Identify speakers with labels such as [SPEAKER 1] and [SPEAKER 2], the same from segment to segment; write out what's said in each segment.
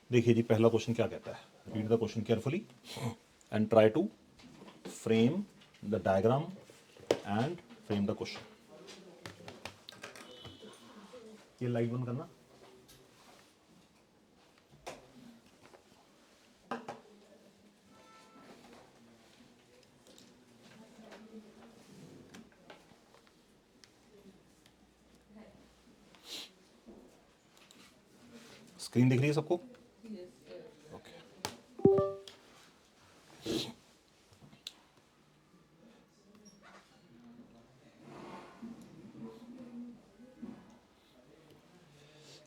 [SPEAKER 1] देखिए जी, पहला क्वेश्चन क्या कहता है, read the question carefully and try to frame the diagram and frame the question. ये लाइट बंद करना। स्क्रीन दिख रही है सबको? ओके।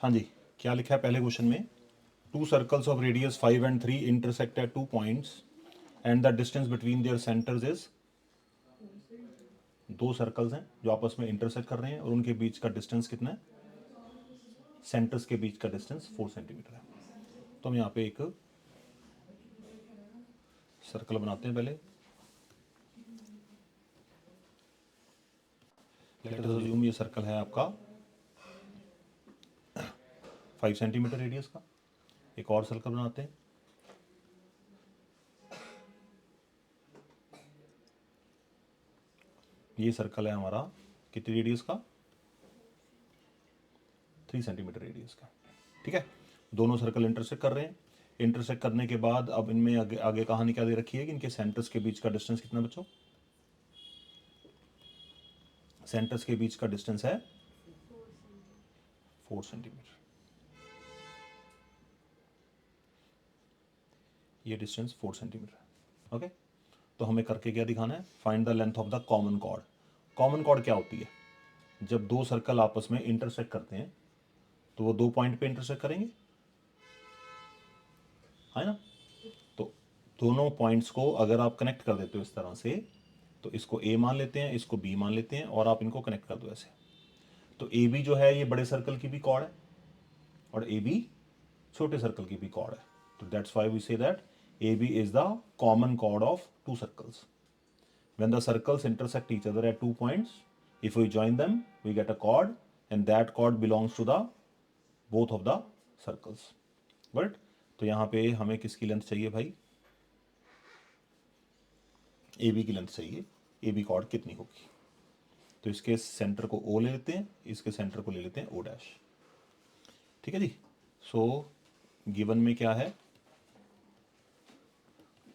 [SPEAKER 1] हाँ जी, क्या लिखा है पहले क्वेश्चन में? To circles of radius 5 and 3 intersect at 2 points and the distance between their centres is. दो सर्कल्स हैं जो आपस में इंटरसेक्ट कर रहे हैं और उनके बीच का डिस्टेंस कितना है? सेंटर्स के बीच का डिस्टेंस 4 सेंटीमीटर है। तो हम यहाँ पे एक सर्कल बनाते हैं। पहले लेट अस अज्यूम ये सर्कल है आपका 5 सेंटीमीटर रेडियस का। एक और सर्कल बनाते हैं। ये सर्कल है हमारा कितनी रेडियस का? 3 सेंटीमीटर रेडियस का। ठीक है, दोनों सर्कल इंटरसेक्ट कर रहे हैं। इंटरसेक्ट करने के बाद अब इनमें आगे आगे कहानी क्या दे रखी है कि इनके सेंटर्स के बीच का डिस्टेंस कितना बच्चों? सेंटर्स के बीच का डिस्टेंस है 4 सेंटीमीटर। ये डिस्टेंस 4 सेंटीमीटर है। ओके, तो हमें करके क्या दिखाना है? Find the length of the common cord. Common chord क्या होती है? जब दो सर्कल आपस में इंटरसेक्ट करते हैं तो वो 2 पॉइंट पे इंटरसेक्ट करेंगे, है ना? तो दोनों पॉइंट्स को अगर आप कनेक्ट कर देते हो इस तरह से, तो इसको ए मान लेते हैं, इसको बी मान लेते हैं और आप इनको कनेक्ट कर दो ऐसे। तो ए बी जो है ये बड़े सर्कल की भी कॉर्ड है और ए बी छोटे सर्कल की भी कॉर्ड है। तो that's why we say that A B is the common chord of two circles. When the circles intersect each other at 2 points, if we join them, we get a chord, and that chord belongs to the both of the circles. But तो यहाँ पे हमें किसकी length चाहिए भाई? A B की length चाहिए। ए B cord कितनी होगी? तो इसके सेंटर को ओ ले लेते हैं, इसके सेंटर को ले लेते हैं ओ डैश। ठीक है जी। सो गिवन में क्या है?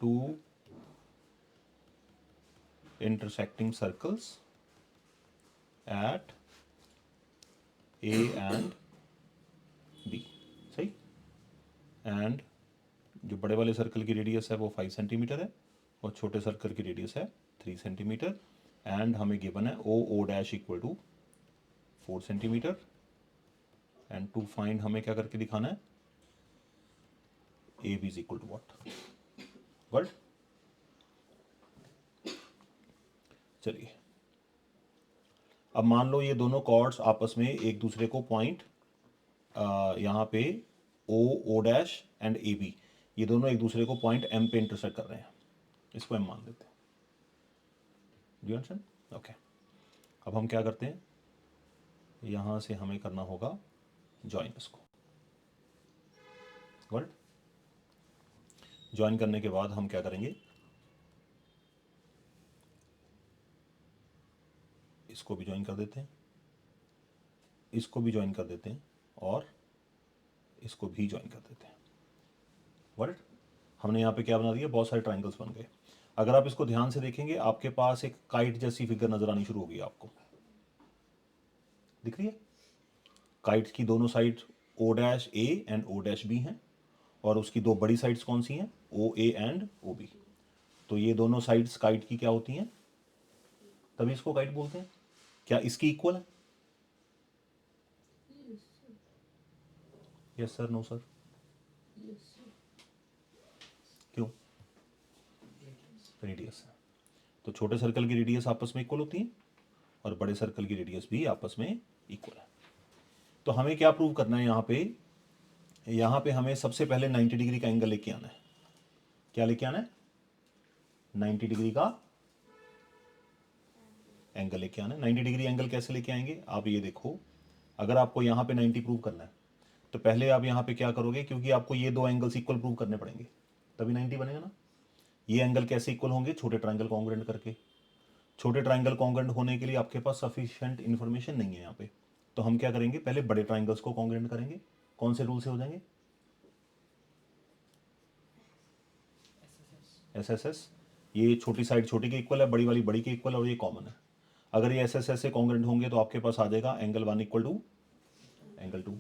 [SPEAKER 1] Two intersecting circles at A and B, सही। एंड जो बड़े वाले सर्कल की रेडियस है वो 5 सेंटीमीटर है और छोटे सर्कल की रेडियस है 3 सेंटीमीटर। एंड हमें गिवन है O dash equal to 4 centimetre. And to find हमें क्या करके दिखाना है? A B is equal to what? Word. चलिए, अब मान लो ये दोनों कॉर्ड्स आपस में एक दूसरे को पॉइंट यहाँ पे O dash and A B, ये दोनों एक दूसरे को पॉइंट एम पे इंटरसेक्ट कर रहे हैं। इसको एम मान लेते हैं। Do you understand? ओके। अब हम क्या करते हैं, यहाँ से हमें करना होगा ज्वाइन इसको। वर्ड। ज्वाइन करने के बाद हम क्या करेंगे? इसको भी ज्वाइन कर देते हैं, इसको भी ज्वाइन कर देते हैं और इसको भी ज्वाइन कर देते हैं। वर्ड। हमने यहाँ पे क्या बना दिया? बहुत सारे ट्राइंगल्स बन गए। अगर आप इसको ध्यान से देखेंगे आपके पास एक काइट जैसी फिगर नजर आनी शुरू होगी। आपको दिख रही है? काइट की दोनों side O dash A and O dash B हैं और उसकी दो बड़ी साइड्स कौन सी हैं? O A and O B. तो ये दोनों साइड्स काइट की क्या होती हैं? तभी इसको काइट बोलते हैं। क्या इसकी इक्वल है? Yes sir, no sir? क्यों? रेडियस है। तो छोटे सर्कल की रेडियस आपस में इक्वल होती है और बड़े सर्कल की रेडियस भी आपस में इक्वल है। तो हमें क्या प्रूव करना है यहाँ पे? यहाँ पे हमें सबसे पहले 90 डिग्री का एंगल लेके आना है। क्या लेके आना है? 90 डिग्री का एंगल लेके आना है। 90 डिग्री एंगल कैसे लेके आएंगे? आप ये देखो, अगर आपको यहाँ पे 90 प्रूव करना है तो पहले आप यहाँ पे क्या करोगे, क्योंकि आपको ये दो एंगल्स इक्वल प्रूव करने पड़ेंगे तभी 90 बनेगा ना। ये एंगल कैसे इक्वल होंगे, छोटे ट्राइंगल कॉन्ग्रुएंट करके। छोटे ट्राइंगल कॉन्ग्रुएंट होने के लिए आपके पास सफिशिएंट इन्फॉर्मेशन नहीं है यहाँ पे, तो हम क्या करेंगे, पहले बड़े ट्राइंगल्स को कॉन्ग्रुएंट करेंगे। कौन से रूल से हो जाएंगे, एसएसएस। ये छोटी साइड छोटी के इक्वल है, बड़ी वाली बड़ी के इक्वल है, और ये कॉमन है। अगर ये एसएसएस से कॉन्ग्रुएंट होंगे तो आपके पास आ जाएगा एंगल 1 इक्वल टू एंगल 2।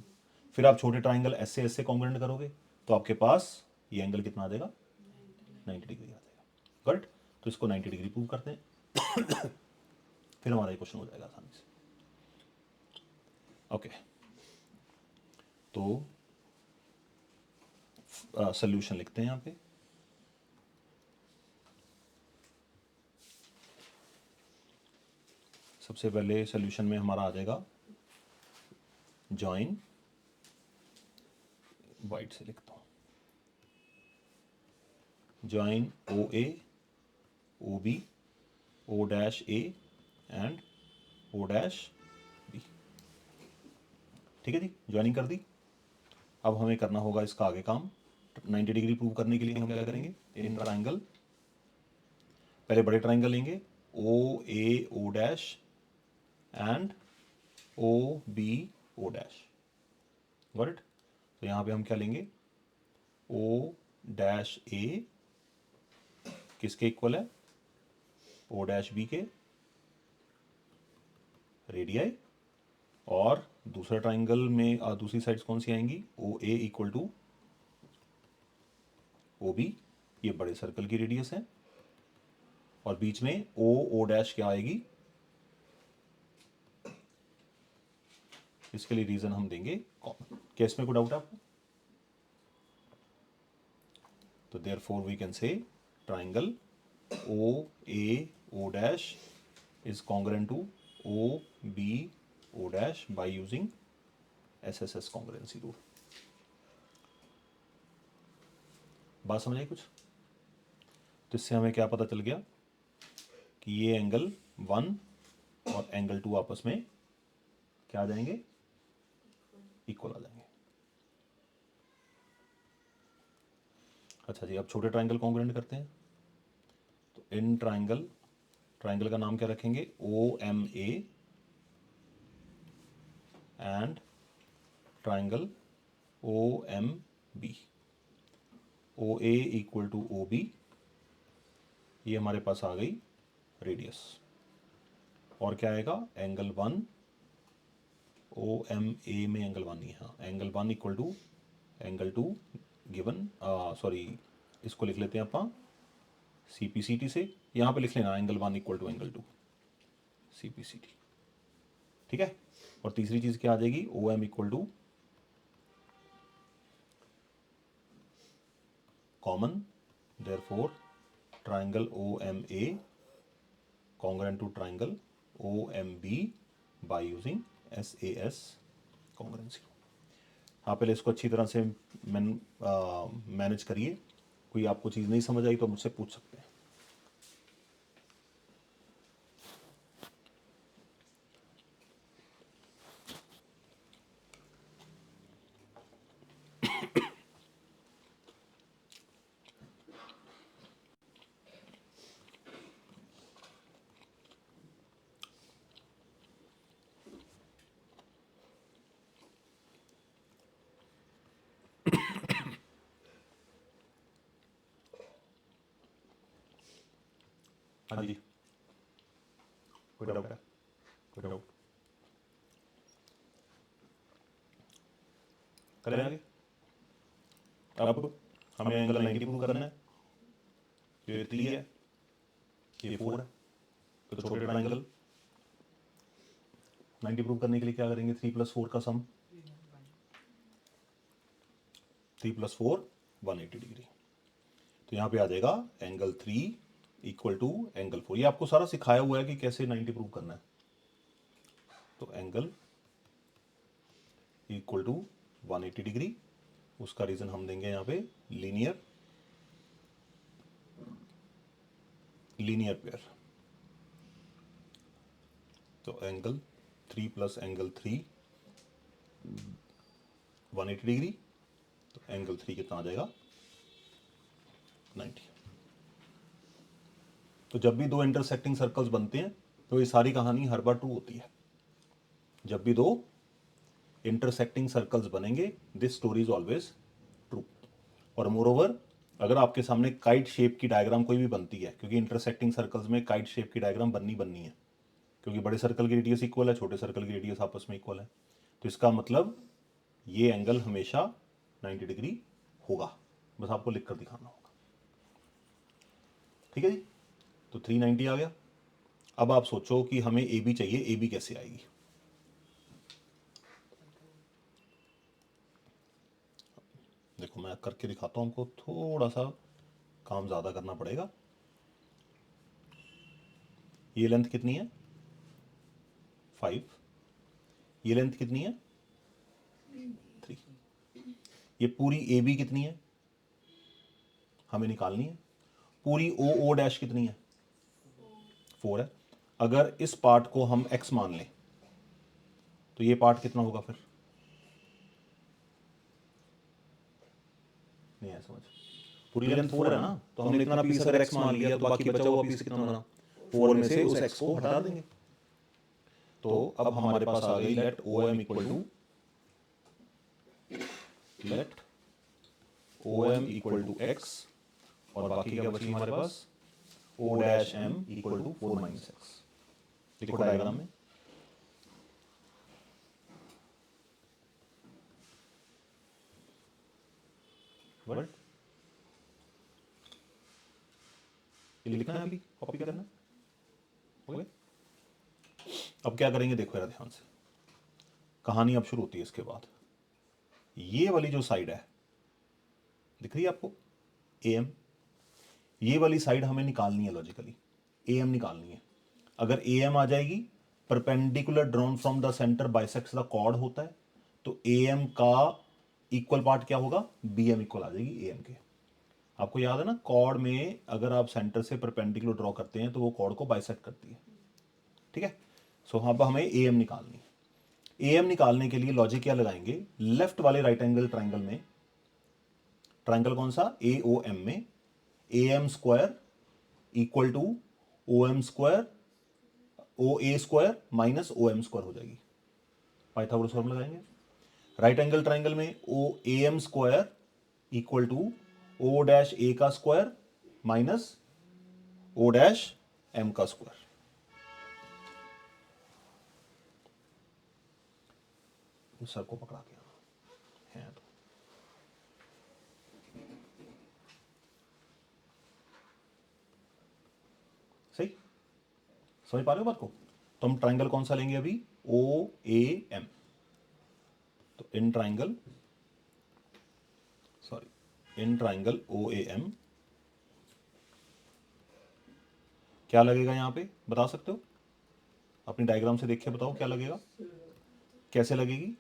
[SPEAKER 1] फिर आप छोटे ट्राइंगल एस से कॉन्ग्रुएंट करोगे तो आपके पास ये एंगल कितना आ जाएगा, 90 डिग्री आ जाएगा। करेक्ट। तो इसको 90 डिग्री प्रूव करते हैं फिर हमारा ये क्वेश्चन हो जाएगा आसानी से। ओके, तो सोल्यूशन लिखते हैं यहाँ पे। सबसे पहले सोल्यूशन में हमारा आ जाएगा जॉइन, वाइट से लिखता हूँ, join O A O B O dash A and O dash B. ठीक है जी, ज्वाइनिंग कर दी। अब हमें करना होगा इसका आगे काम। 90 डिग्री प्रूव करने के लिए हम क्या करेंगे, इन ट्राइंगल, पहले बड़े ट्राइंगल लेंगे O A O dash and O B O dash. Got it. तो यहाँ पे हम क्या लेंगे, ओ डैश ए किसके इक्वल है, ओ डैश बी के रेडियाई, और दूसरा ट्राइंगल में दूसरी साइड्स कौन सी आएंगी, ओ A equal to O B, ये बड़े सर्कल की रेडियस है, और बीच में ओ ओ डैश क्या आएगी, इसके लिए रीजन हम देंगे कॉमन। क्या इसमें कोई डाउट है आपको, तो therefore we can say triangle O A O dash is congruent to O B O dash by using SSS congruency rule। बात समझ आई कुछ। तो इससे हमें क्या पता चल गया कि ये एंगल 1 और एंगल 2 आपस में क्या आ जाएंगे, इक्वल आ जाएंगे। अच्छा जी, अब छोटे ट्राइंगल कॉन्ग्रुएंट करते हैं। तो इन ट्राइंगल, ट्राइंगल का नाम क्या रखेंगे, O M A and triangle O M B. O A equal to O B, ये हमारे पास आ गई रेडियस, और क्या आएगा, एंगल 1 ओ एम ए में एंगल 1 ही, हाँ angle 1 equal to angle 2 given, sorry इसको लिख लेते हैं अपन सी पी सी टी से, यहाँ पे लिख लेना angle 1 equal to angle 2 C P C T. ठीक है। और तीसरी चीज़ क्या आ जाएगी, O M equal to common, therefore triangle O M A congruent to triangle OMB by using SAS congruency। आप पहले इसको अच्छी तरह से मैनेज करिए। कोई आपको चीज़ नहीं समझ आई तो मुझसे पूछ सकते हैं। हाँ जी, कोई डाउट है, कोई डाउट करें आगे। अब हमें एंगल 90 प्रूव करना है। ये 3 है, ये 4 है, तो छोटे ट्राइंगल 90 प्रूव करने के लिए क्या करेंगे, 3 + 4 का सम, 3 + 4 180 डिग्री। तो यहाँ पे आ जाएगा एंगल 3 इक्वल टू एंगल 4। ये आपको सारा सिखाया हुआ है कि कैसे 90 प्रूव करना है। तो एंगल इक्वल टू 180 डिग्री, उसका रीजन हम देंगे यहाँ पे लीनियर पेयर। तो एंगल 3 + एंगल 3 180 डिग्री, तो एंगल 3 कितना आ जाएगा 90। तो जब भी दो इंटरसेक्टिंग सर्कल्स बनते हैं तो ये सारी कहानी हर बार ट्रू होती है। जब भी दो इंटरसेक्टिंग सर्कल्स बनेंगे this story is always true. और मोरओवर अगर आपके सामने काइट शेप की डायग्राम कोई भी बनती है, क्योंकि इंटरसेक्टिंग सर्कल्स में काइट शेप की डायग्राम बननी है, क्योंकि बड़े सर्कल की रेडियस इक्वल है, छोटे सर्कल की रेडियस आपस में इक्वल है, तो इसका मतलब ये एंगल हमेशा 90 डिग्री होगा। बस आपको लिख कर दिखाना होगा। ठीक है जी, तो 390 आ गया। अब आप सोचो कि हमें ए बी चाहिए, ए बी कैसे आएगी? देखो मैं करके दिखाता हूँ, हमको थोड़ा सा काम ज़्यादा करना पड़ेगा। ये लेंथ कितनी है 5, ये लेंथ कितनी है 3, ये पूरी ए बी कितनी है हमें निकालनी है। पूरी ओ ओ डैश कितनी है 4 है। अगर इस पार्ट को हम x मान लें तो ये पार्ट कितना होगा फिर? नहीं है समझ? पूरी लेंथ 4 है ना, तो हमने इतना पीस अगर x मान लिया तो बाकी बचा हुआ पीस कितना बना? 4 में से उस x को हटा देंगे। तो अब हमारे पास आ गई let O M equal to x, और बाकी क्या बची हमारे पास? O dash M equal to 4 minus x. देखो डायग्राम में वर्ड ये लिखना है, अभी कॉपी करना। ओके, अब क्या करेंगे देखो यार ध्यान से, कहानी अब शुरू होती है इसके बाद। ये वाली जो साइड है दिख रही है आपको ए एम, ये वाली साइड हमें निकालनी है लॉजिकली, ए एम निकालनी है। अगर ए एम आ जाएगी, perpendicular drawn from the centre bisects the chord होता है, तो ए एम का इक्वल पार्ट क्या होगा? बी एम इक्वल आ जाएगी ए एम के। आपको याद है ना, कॉर्ड में अगर आप सेंटर से परपेंडिकुलर ड्रॉ करते हैं तो वो कॉर्ड को बाइसेक्ट करती है। ठीक है, सो अब हमें ए एम निकालनी है। ए एम निकालने के लिए लॉजिक क्या लगाएंगे? लेफ्ट वाले राइट एंगल ट्राइंगल में, ट्राइंगल कौन सा? ए ओ एम में A M square equal to O M square, O A square minus O M square हो जाएगी। पाइथागोरस फॉर्मूला लगाएंगे। राइट एंगल ट्राइंगल में O A M square equal to O dash A का square minus O dash M का square. Sir को पकड़ा के है तो सही समझ पा रहे हो बात को? तो हम ट्राइंगल कौन सा लेंगे अभी? ओ ए एम। तो in triangle O A M क्या लगेगा यहां पे? बता सकते हो? अपनी डायग्राम से देख के बताओ क्या लगेगा, कैसे लगेगी?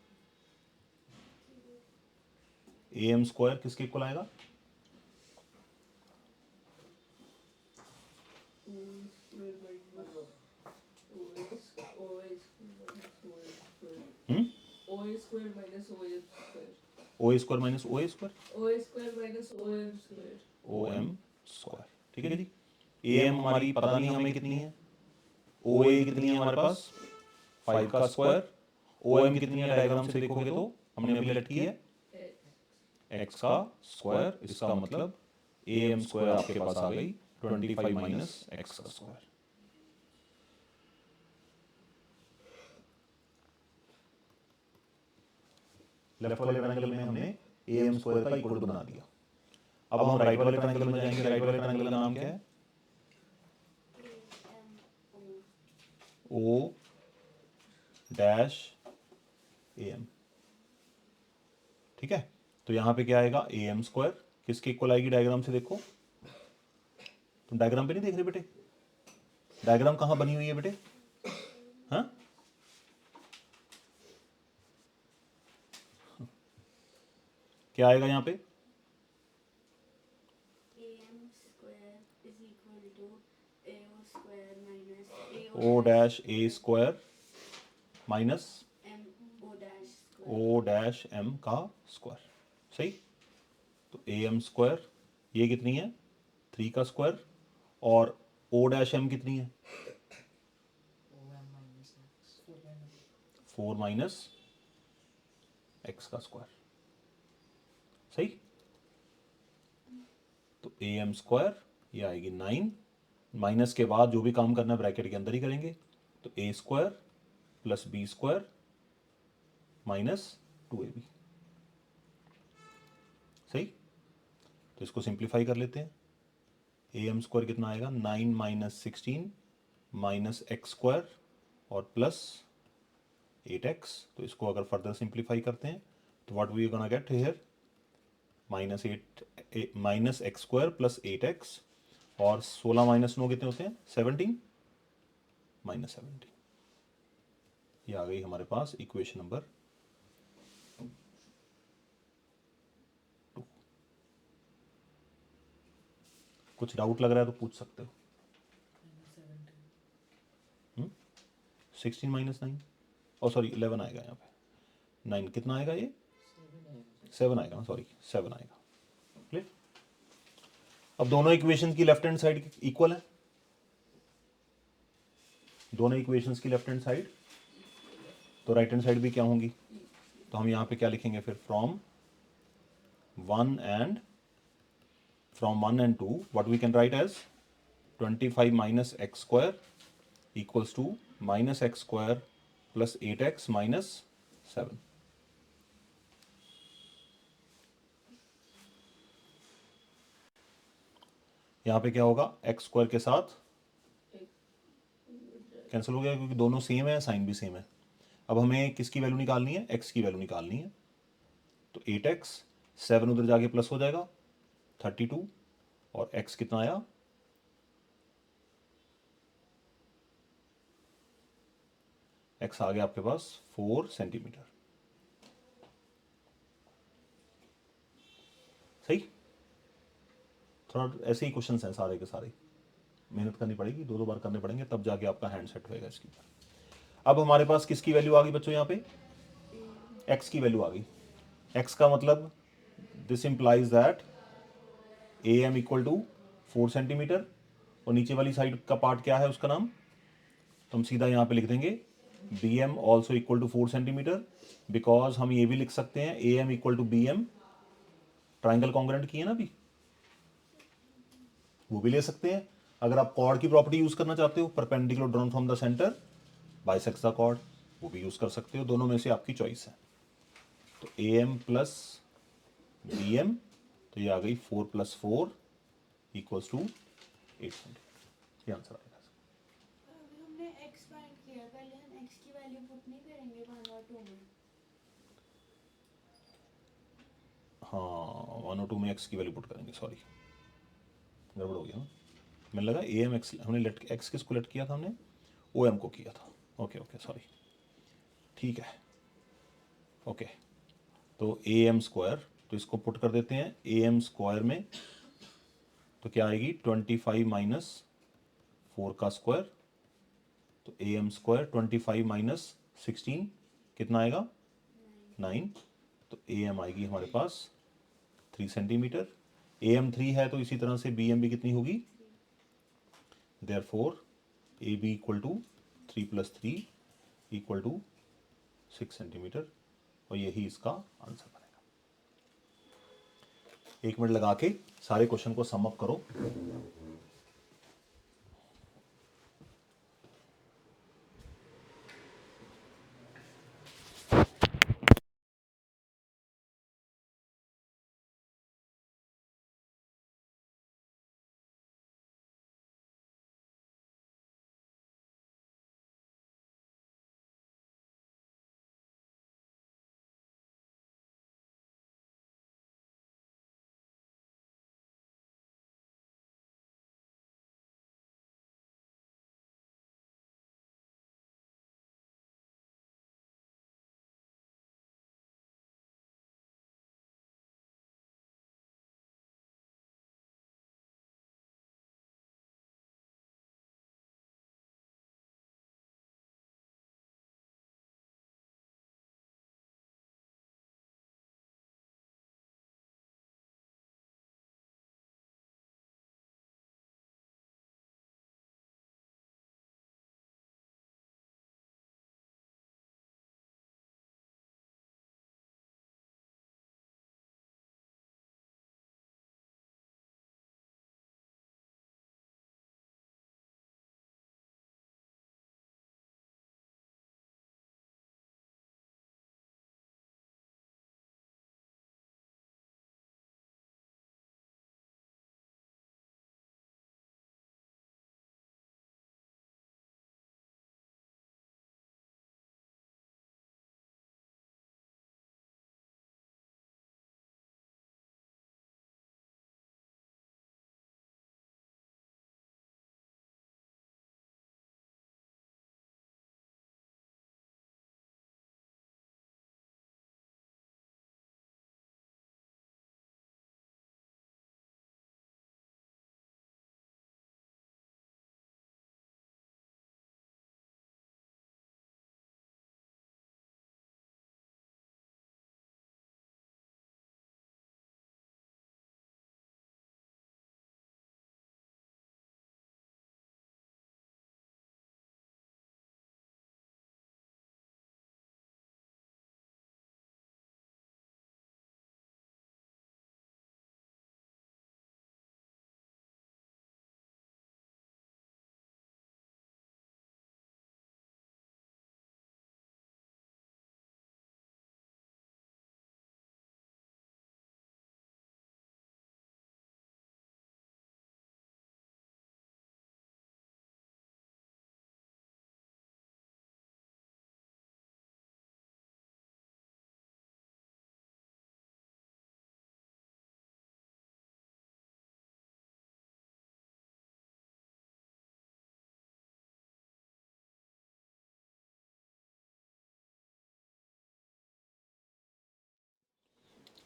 [SPEAKER 1] ए एम स्क्वायर किसके इक्वल आएगा? ओ A square minus O A square, O M square. ठीक है जी, ए एम हमारी पता नहीं हमें कितनी है, ओ ए कितनी है हमारे पास? 5 का स्क्वायर, ओ एम कितनी है डायग्राम से देखोगे तो हमने अभी लेट की है एक्स का स्क्वायर। इसका मतलब ए एम स्क्वायर आपके पास आ गई 25 माइनस एक्स का स्क्वायर। लेफ्ट वाले ट्रायंगल में हमने ए एम स्क्वायर का इक्वल बना दिया। अब हम राइट वाले ट्रायंगल में जाएंगे। राइट वाले ट्रायंगल का नाम क्या है? O dash A M. ठीक है, तो यहां पे क्या आएगा? ए एम स्क्वायर किसके इक्वल आएगी? डायग्राम से देखो। तुम डायग्राम पे नहीं देख रहे बेटे? डायग्राम कहां बनी हुई है बेटे? हाँ, क्या आएगा यहां पे? O dash A square minus O dash M का स्क्वायर। सही। तो ए एम स्क्वायर ये कितनी है 3 का स्क्वायर, और ओ डैश एम कितनी है 4 माइनस एक्स का स्क्वायर। सही। तो ए एम स्क्वायर ये आएगी 9, माइनस के बाद जो भी काम करना है ब्रैकेट के अंदर ही करेंगे। तो A square plus B square minus 2ab। सही। तो इसको सिंप्लीफाई कर लेते हैं। ए एम स्क्वायर कितना आएगा 9 माइनस 16 माइनस एक्स स्क्वायर और प्लस 8x। तो इसको अगर फर्दर सिंप्लीफाई करते हैं तो what we gonna get here minus x square plus 8x, और 16 माइनस 9 कितने होते हैं 17 माइनस 17। ये आ गई हमारे पास इक्वेशन नंबर 2। कुछ डाउट लग रहा है तो पूछ सकते हो। 16 माइनस 9, और सॉरी 11 आएगा यहाँ पे। 9 कितना आएगा ये 7 आएगा ना, सॉरी 7 आएगा। क्लियर। अब दोनों इक्वेशंस की लेफ्ट हैंड साइड इक्वल है, दोनों इक्वेशंस की लेफ्ट हैंड साइड, तो राइट हैंड साइड भी क्या होंगी। तो हम यहाँ पे क्या लिखेंगे फिर from 1 and 2 what we can write as 25 minus x square equals to minus x square plus 8x minus 7। यहाँ पे क्या होगा एक्स स्क्वायर के साथ कैंसिल हो गया क्योंकि दोनों सेम है, साइन भी सेम है। अब हमें किसकी वैल्यू निकालनी है एक्स की वैल्यू निकालनी है। तो 8x 7 उधर जाके प्लस हो जाएगा 32, और x कितना आया x आ गया आपके पास 4 सेंटीमीटर। सही। थोड़ा ऐसे ही क्वेश्चन हैं सारे के सारे, मेहनत करनी पड़ेगी, 2 बार करने पड़ेंगे तब जाके आपका हैंड सेट होएगा इसके ऊपर। अब हमारे पास किसकी वैल्यू आ गई बच्चों यहाँ पे x की वैल्यू आ गई। x का मतलब this implies that A M equal to 4 centimetre, और नीचे वाली साइड का पार्ट क्या है उसका नाम, तो हम सीधा यहाँ पे लिख देंगे B M also equal to 4 centimetre, because हम ये भी लिख सकते हैं A M equal to B M, triangle congruent की है ना अभी, वो भी ले सकते हैं। अगर आप कॉर्ड की प्रॉपर्टी यूज करना चाहते हो perpendicular drawn from the centre bisects the chord, वो भी यूज कर सकते हो, दोनों में से आपकी चॉइस है। तो A M plus B M, तो ये आ गई 4 + 4 इक्वल्स टू 8 सेंटीमीटर। ये आंसर आएगा।
[SPEAKER 2] अभी हमने x फाइंड किया, पहले हम x की वैल्यू पुट नहीं करेंगे 1 और 2 में।
[SPEAKER 1] हाँ 1 और 2 में एक्स की वैल्यू पुट करेंगे, सॉरी गड़बड़ हो गया ना, मैंने लगा ए एम एक्स, हमने लेट एक्स किसको लेट किया था हमने ओ एम को किया था। ओके ओके सॉरी, ठीक है ओके। तो ए एम स्क्वायर, तो इसको पुट कर देते हैं ए एम स्क्वायर में, तो क्या आएगी 25 माइनस 4 का स्क्वायर, तो ए एम स्क्वायर 25 माइनस 16 कितना आएगा 9, तो ए एम आएगी हमारे पास 3 सेंटीमीटर। ए एम 3 है तो इसी तरह से बी एम भी कितनी होगी, therefore A B equal to 3 + 3 equal to 6 centimetre, और यही इसका आंसर बनेगा। 1 मिनट लगा के सारे क्वेश्चन को सम अप करो।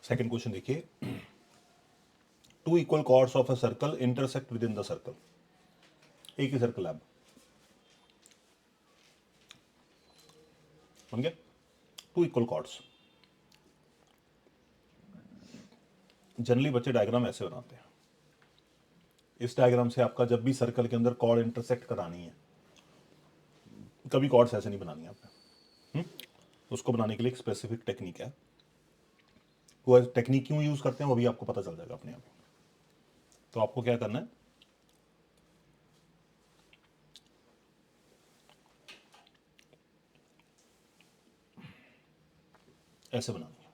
[SPEAKER 1] सेकंड क्वेश्चन देखिए, two equal chords of a circle intersect within the circle. एक ही सर्कल है, बन गया टू इक्वल कॉर्ड्स। जनरली बच्चे डायग्राम ऐसे बनाते हैं। इस डायग्राम से आपका जब भी सर्कल के अंदर कॉर्ड इंटरसेक्ट करानी है, कभी कॉर्ड्स ऐसे नहीं बनानी है आपने। उसको बनाने के लिए एक स्पेसिफिक टेक्निक है। वो टेक्निक क्यों यूज करते हैं वो भी आपको पता चल जाएगा अपने आप। तो आपको क्या करना है, ऐसे बनानी है।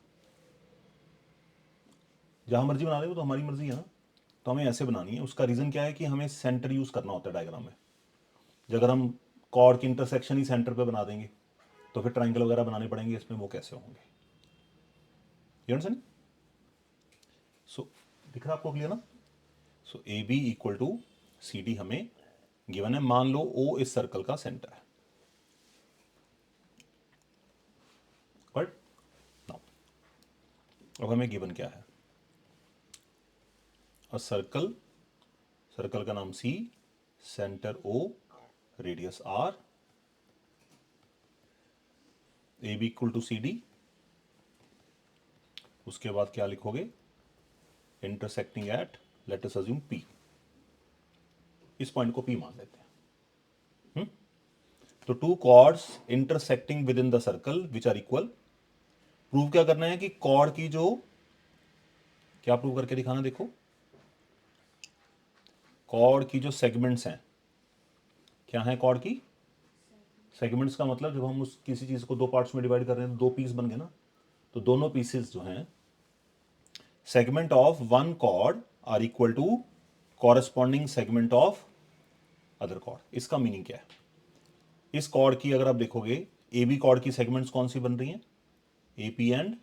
[SPEAKER 1] जहां मर्जी बना रहे हो तो हमारी मर्जी है ना, तो हमें ऐसे बनानी है। उसका रीजन क्या है कि हमें सेंटर यूज करना होता है डायग्राम में। अगर हम कॉर्ड की इंटरसेक्शन ही सेंटर पे बना देंगे तो फिर ट्राइंगल वगैरह बनाने पड़ेंगे इसमें, वो कैसे होंगे। You understand? सो दिख रहा आपको क्लियर ना? So A B equal to C D हमें गिवन है। मान लो ओ इस सर्कल का सेंटर है, बट नाउ अब हमें गिवन क्या है, अ सर्कल, सर्कल का नाम C, centre O, radius R, A B equal to C D. उसके बाद क्या लिखोगे, intersecting at, let us assume P. इस पॉइंट को पी मान लेते हैं। तो two chords intersecting within the circle which are equal. Prove क्या करना है कि कॉर्ड की जो, क्या प्रूव करके दिखाना, देखो कॉर्ड की जो सेगमेंट्स हैं, क्या है कॉर्ड की सेगमेंट्स का मतलब जब हम उस किसी चीज को दो पार्ट्स में डिवाइड कर रहे हैं तो दो पीस बन गए ना, तो दोनों पीसेस जो हैं segment of one chord are equal to corresponding segment of other chord. इसका मीनिंग क्या है, इस कॉर्ड की अगर आप देखोगे ए बी कॉर्ड की सेगमेंट्स कौन सी बन रही हैं, ए पी एंड,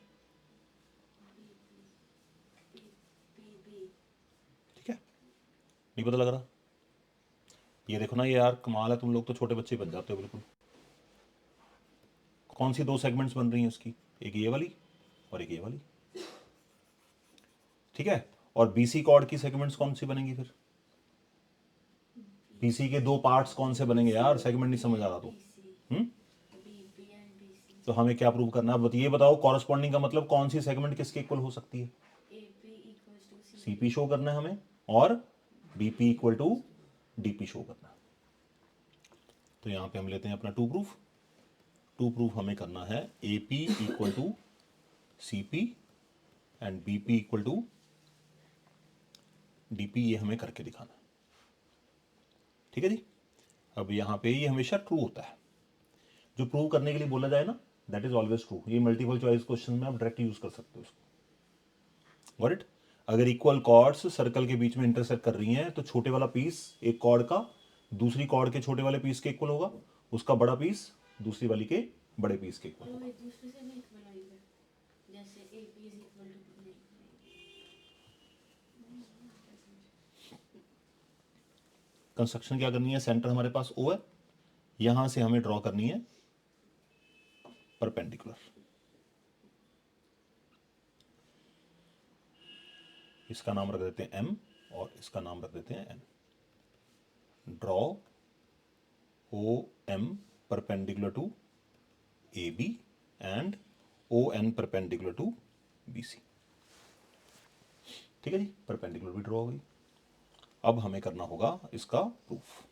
[SPEAKER 1] ठीक है, नहीं पता लग रहा? ये देखो ना, ये यार कमाल है, तुम लोग तो छोटे बच्चे बन जाते हो बिल्कुल। कौन सी दो सेगमेंट्स बन रही हैं उसकी, एक ये वाली और एक ये वाली, ठीक है। और बीसी कॉर्ड की सेगमेंट्स कौन सी बनेंगी फिर, बीसी के दो पार्ट्स कौन से बनेंगे यार, सेगमेंट नहीं समझ आ रहा तो। तो हमें क्या प्रूव करना है, अब ये बताओ कॉरेस्पॉन्डिंग का मतलब कौन सी सेगमेंट किसके इक्वल हो सकती है, सीपी शो करना है हमें, और BP equal to DP show करना है। तो यहां पे हम लेते हैं अपना टू प्रूफ। टू प्रूफ हमें करना है A P equal to C P and B P equal to D P, ये हमें करके दिखाना है, ठीक है जी। अब यहाँ पे ये हमेशा ट्रू होता है, जो प्रूव करने के लिए बोला जाए ना, दैट इज ऑलवेज ट्रू। ये मल्टीपल चॉइस क्वेश्चन में आप डायरेक्ट यूज कर सकते हो इसको। Got it? अगर इक्वल कॉर्ड्स सर्कल के बीच में इंटरसेक्ट कर रही हैं तो छोटे वाला पीस एक कॉर्ड का दूसरी कॉर्ड के छोटे वाले पीस के इक्वल होगा, उसका बड़ा पीस दूसरी वाली के बड़े पीस के इक्वल होगा।
[SPEAKER 2] एक दूसरे से भी इक्वल होंगे, जैसे A P is equal to B.
[SPEAKER 1] Construction क्या करनी है, सेंटर हमारे पास ओ है, यहां से हमें ड्रॉ करनी है परपेंडिकुलर। इसका नाम रख देते हैं एम और इसका नाम रख देते हैं N. Draw O M perpendicular to A B and O N perpendicular to B C, ठीक है जी। परपेंडिकुलर भी ड्रॉ हो गई। अब हमें करना होगा इसका प्रूफ।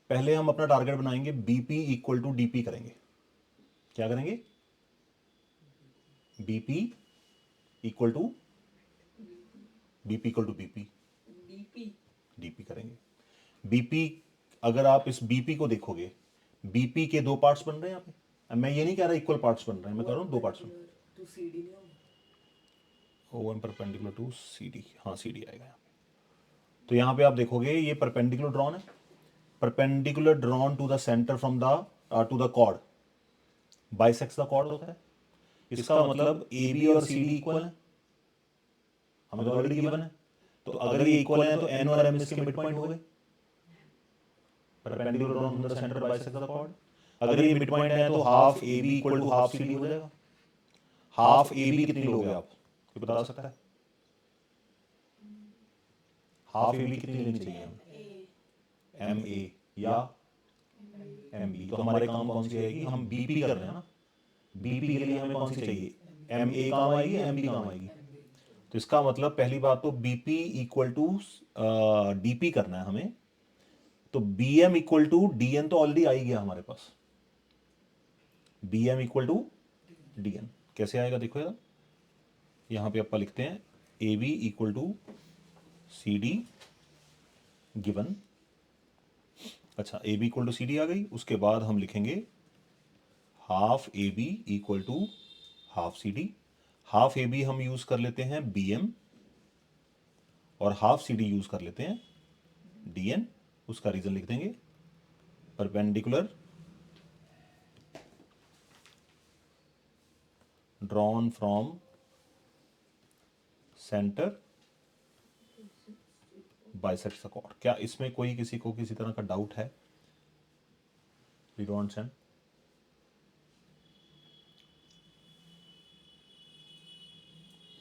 [SPEAKER 1] पहले हम अपना टारगेट बनाएंगे, बीपी इक्वल टू डीपी करेंगे। क्या करेंगे, BP equal to BP equal to BP, DP करेंगे। बीपी, अगर आप इस बीपी को देखोगे, बीपी के दो पार्ट्स बन रहे हैं यहाँ पे। मैं ये नहीं कह रहा इक्वल पार्ट्स बन रहे हैं, मैं कह रहा हूँ दो पार्ट्स बन रहे हैं। O M perpendicular to C D, हाँ सी डी आएगा यहाँ पे। तो यहाँ पे आप देखोगे ये परपेंडिकुलर ड्रॉन है, perpendicular drawn to the centre from the to the chord, bisects the chord होता है। इसका मतलब ए बी और सी डी इक्वल है, हमें तो ऑलरेडी गिवन है। तो अगर ये इक्वल है तो एन और एम इसके मिड पॉइंट हो गए, perpendicular drawn from the centre bisect the chord. अगर ये मिड पॉइंट है तो half A B equal to half C D हो जाएगा। हाफ ए बी कितनी लोगे आप, कोई बता सकता है? हाफ ए बी कितनी लेनी चाहिए हमें? एम ए या एम बी। तो हमारे काम कौन सी आएगी, हम बीपी कर रहे हैं ना, बीपी के लिए हमें कौन सी चाहिए, एम ए काम आएगी, एम बी काम आएगी। तो इसका मतलब पहली बात तो बीपी इक्वल टू डीपी करना है हमें, तो B M equal to D N तो ऑलरेडी आ ही गया हमारे पास, B M equal to D N कैसे आएगा देखो यार, यहाँ पे अपन लिखते हैं A B equal to C D given. अच्छा A B equal to C D आ गई, उसके बाद हम लिखेंगे half A B equal to half C D. Half A B हम यूज कर लेते हैं बी एम और हाफ सी डी यूज कर लेते हैं डी एन। उसका रीजन लिख देंगे perpendicular drawn from centre bisects the chord. क्या इसमें कोई किसी को किसी तरह का डाउट है? We don't understand.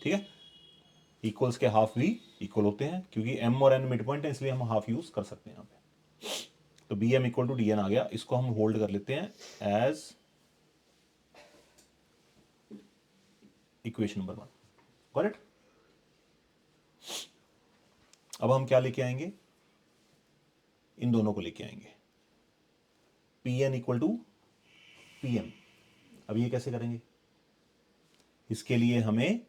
[SPEAKER 1] ठीक है, इक्वल्स के हाफ भी इक्वल होते हैं क्योंकि एम और एन मिड पॉइंट है, इसलिए हम हाफ यूज कर सकते हैं यहाँ पे। तो B M equal to D N आ गया, इसको हम होल्ड कर लेते हैं as equation number 1। Got it? अब हम क्या लेके आएंगे, इन दोनों को लेके आएंगे P N equal to P M. अब ये कैसे करेंगे, इसके लिए हमें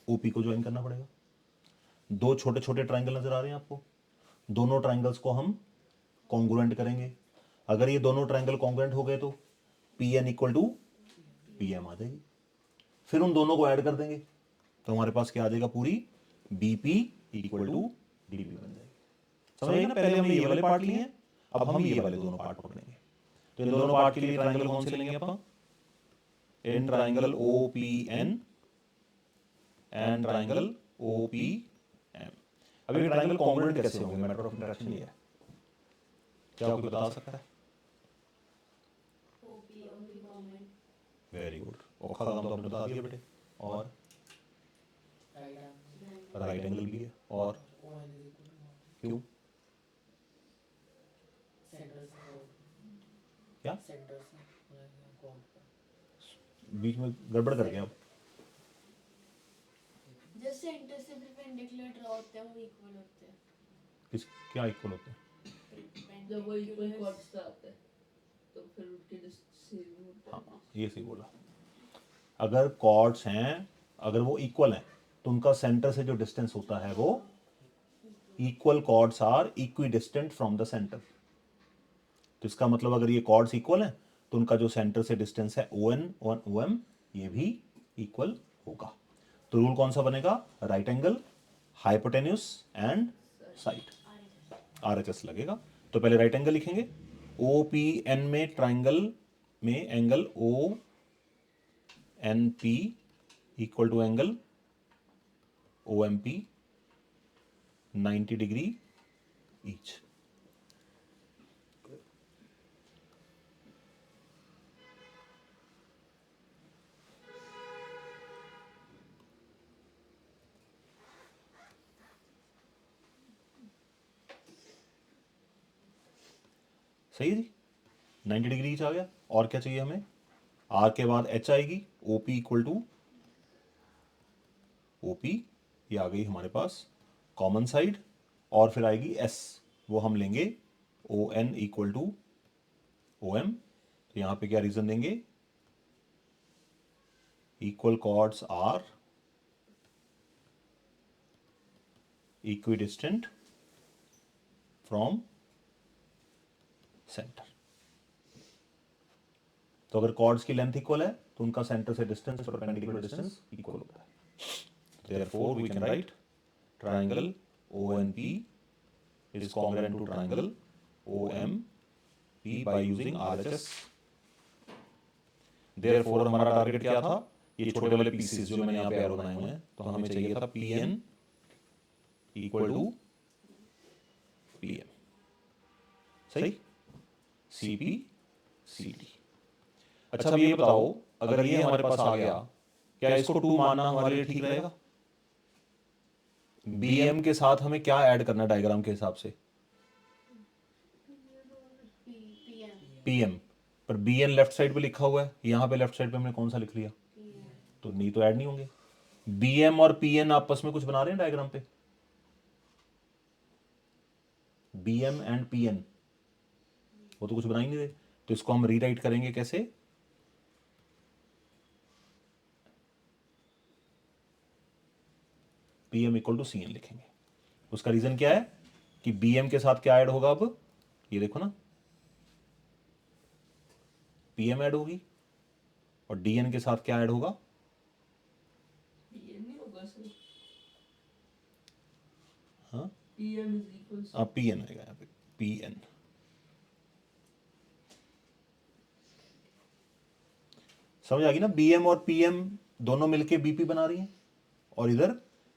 [SPEAKER 1] ओपी को ज्वाइन करना पड़ेगा। दो छोटे छोटे ट्राइंगल नजर आ रहे हैं आपको, दोनों ट्राइंगल्स को हम कॉन्ग्रुएंट करेंगे। अगर ये दोनों ट्राइंगल कॉन्ग्रुएंट हो गए तो P N equal to P M आ जाएगी। फिर उन दोनों को ऐड कर देंगे तो हमारे पास क्या आ जाएगा, पूरी बीपी इक्वल टू डीपी बन जाएगी। समझ गए ना? पहले हमने ये वाले पार्ट लिए हैं, अब हम ये वाले दोनों पार्ट पकड़ेंगे। तो इन दोनों पार्ट के लिए ट्राइंगल कौन से लेंगे अपन? In triangle O P N and triangle O P M. अब ये ट्राइंगल कॉन्ग्रुएंट कैसे होंगे, मैटर ऑफ इंटरेक्शन ये है। क्या कोई बता सकता है? वेरी गुड, औखा काम तो आपने बता दिया बेटे। और राइट एंगल भी है, और क्यों, क्या बीच में गड़बड़ कर गया आप?
[SPEAKER 2] जो सेंटर से परपेंडिकुलर ड्रॉ होते हैं वो इक्वल होते हैं।
[SPEAKER 1] किस, क्या इक्वल होते हैं?
[SPEAKER 3] जब वो इक्वल कॉर्ड्स पे आते हैं तो फिर उनके सेम होता है।
[SPEAKER 1] हाँ ये सही बोला। अगर कॉर्ड्स हैं, अगर वो इक्वल हैं तो उनका सेंटर से जो डिस्टेंस होता है वो equal chords are equidistant from the centre. तो इसका मतलब अगर ये कॉर्ड्स इक्वल हैं तो उनका जो सेंटर से डिस्टेंस है ओ एन और ओ एम ये भी इक्वल होगा। तो रूल कौन सा बनेगा, right angle, hypotenuse and side, RHS लगेगा। तो पहले राइट एंगल लिखेंगे, ओ पी एन में ट्राइंगल में angle O N P equal to angle O M P 90 degree each. सही है जी, 90 डिग्री ईच आ गया। और क्या चाहिए हमें, आर के बाद एच आएगी, O P equal to O P, ये आ गई हमारे पास कॉमन साइड। और फिर आएगी एस, वो हम लेंगे O N equal to O M. तो यहाँ पे क्या रीजन देंगे, equal chords are equidistant from centre. तो अगर कॉर्ड्स की लेंथ इक्वल है तो उनका सेंटर से डिस्टेंस परपेंडिकुलर डिस्टेंस इक्वल होता है। Therefore we can write triangle ONP is congruent to triangle OMP by using RHS। Therefore हमारा टारगेट क्या था, ये छोटे वाले पीसेस जो मैंने यहाँ पे एरो बनाए हुए हैं, तो हमें चाहिए था PN इक्वल टू सही, CP CD। अच्छा अब ये बताओ, अगर ये हमारे पास आ गया, क्या इसको 2 मानना हमारे लिए ठीक रहेगा? BM के साथ हमें क्या ऐड करना है डायग्राम के हिसाब से? PM, पर BN लेफ्ट साइड पे लिखा हुआ है, यहाँ पे लेफ्ट साइड पे हमने कौन सा लिख लिया? तो नहीं, तो ऐड नहीं होंगे। BM और PN आपस में कुछ बना रहे हैं डायग्राम पे? BM एंड PN वो तो कुछ बना ही नहीं रहे, तो इसको हम रीराइट करेंगे कैसे? PM इक्वल टू CN लिखेंगे। उसका रीजन क्या है कि BM के साथ क्या ऐड होगा? अब ये देखो ना, PM ऐड होगी और DN के साथ क्या ऐड होगा?
[SPEAKER 3] ये नहीं होगा सर,
[SPEAKER 1] हाँ,
[SPEAKER 3] PM is equals to
[SPEAKER 1] PN आएगा यहाँ पे, PN। समझ आ गई ना? BM और PM दोनों मिलके BP बना रही हैं, और इधर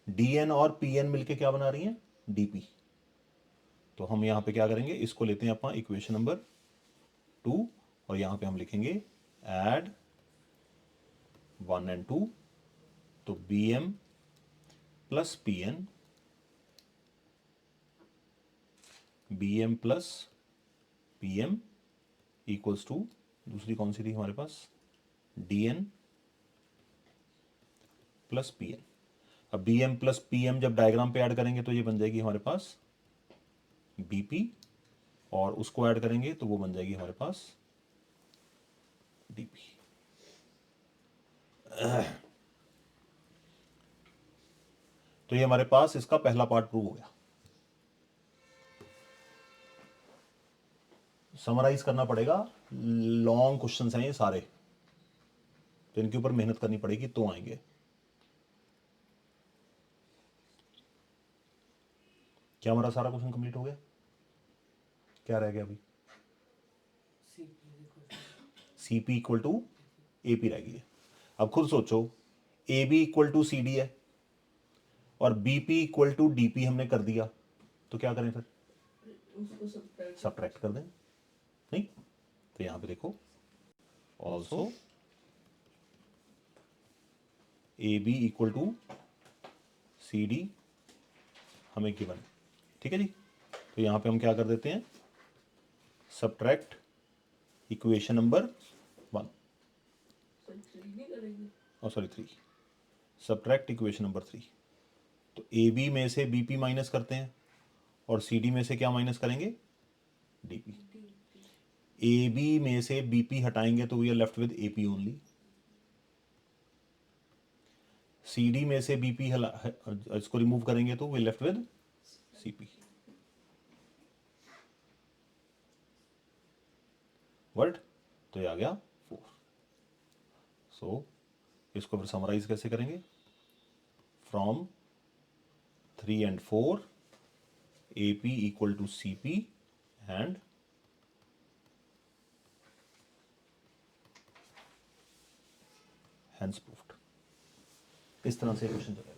[SPEAKER 1] DN और PN मिलके क्या बना रही हैं? DP। तो हम यहाँ पे क्या करेंगे, इसको लेते हैं अपना इक्वेशन नंबर 2, और यहाँ पे हम लिखेंगे ऐड 1 एंड 2। तो BM plus PN, BM plus PM equals to, दूसरी कौन सी थी हमारे पास? DN plus PN। अब BM प्लस PM जब डायग्राम पे ऐड करेंगे तो ये बन जाएगी हमारे पास BP, और उसको ऐड करेंगे तो वो बन जाएगी हमारे पास DP। तो ये हमारे पास इसका पहला पार्ट प्रूव हो गया। समराइज करना पड़ेगा, लॉन्ग क्वेश्चंस हैं ये सारे, तो इनके ऊपर मेहनत करनी पड़ेगी तो आएंगे। क्या हमारा सारा क्वेश्चन कंप्लीट हो गया? क्या रह गया अभी? CP इक्वल टू AP रह गई है। अब खुद सोचो, AB इक्वल टू CD है और BP इक्वल टू DP हमने कर दिया, तो क्या करें फिर?
[SPEAKER 3] उसको
[SPEAKER 1] सब्ट्रैक्ट कर दें, नहीं? तो यहां पे देखो, also AB equal to CD हमें गिवन, ठीक है जी। तो यहां पे हम क्या कर देते हैं, सब्ट्रैक्ट इक्वेशन नंबर 1,
[SPEAKER 3] नहीं करेंगे,
[SPEAKER 1] और सॉरी 3, सब्ट्रैक्ट इक्वेशन नंबर 3। तो AB में से BP माइनस करते हैं और CD में से क्या माइनस करेंगे? DP। AB में से BP हटाएंगे तो we are left with AP only. CD में से BP इसको रिमूव करेंगे तो we left with CP। Word, तो ये आ गया 4। सो इसको फिर समराइज कैसे करेंगे? From 3 and 4 AP equal to CP and hence proved. इस तरह से क्वेश्चन चलेगा।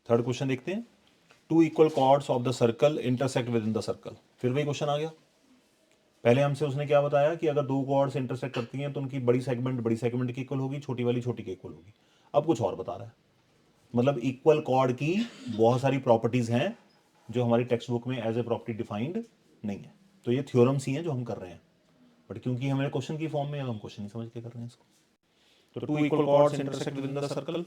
[SPEAKER 1] थर्ड क्वेश्चन देखते हैं, two equal chords of the circle intersect within the circle. फिर वही क्वेश्चन आ गया। पहले हमसे उसने क्या बताया कि अगर दो कॉर्ड्स इंटरसेक्ट करती हैं तो उनकी बड़ी सेगमेंट की इक्वल होगी, छोटी वाली छोटी की इक्वल होगी। अब कुछ और बता रहा है, मतलब इक्वल कॉर्ड की बहुत सारी प्रॉपर्टीज हैं जो हमारी टेक्स्ट बुक में एज ए प्रॉपर्टी डिफाइंड नहीं है। तो ये थ्योरम्स ही हैं जो हम कर रहे हैं, बट क्योंकि हमें क्वेश्चन की फॉर्म में है तो हम क्वेश्चन ही समझ के कर रहे हैं इसको। तो two equal chords intersect within the circle.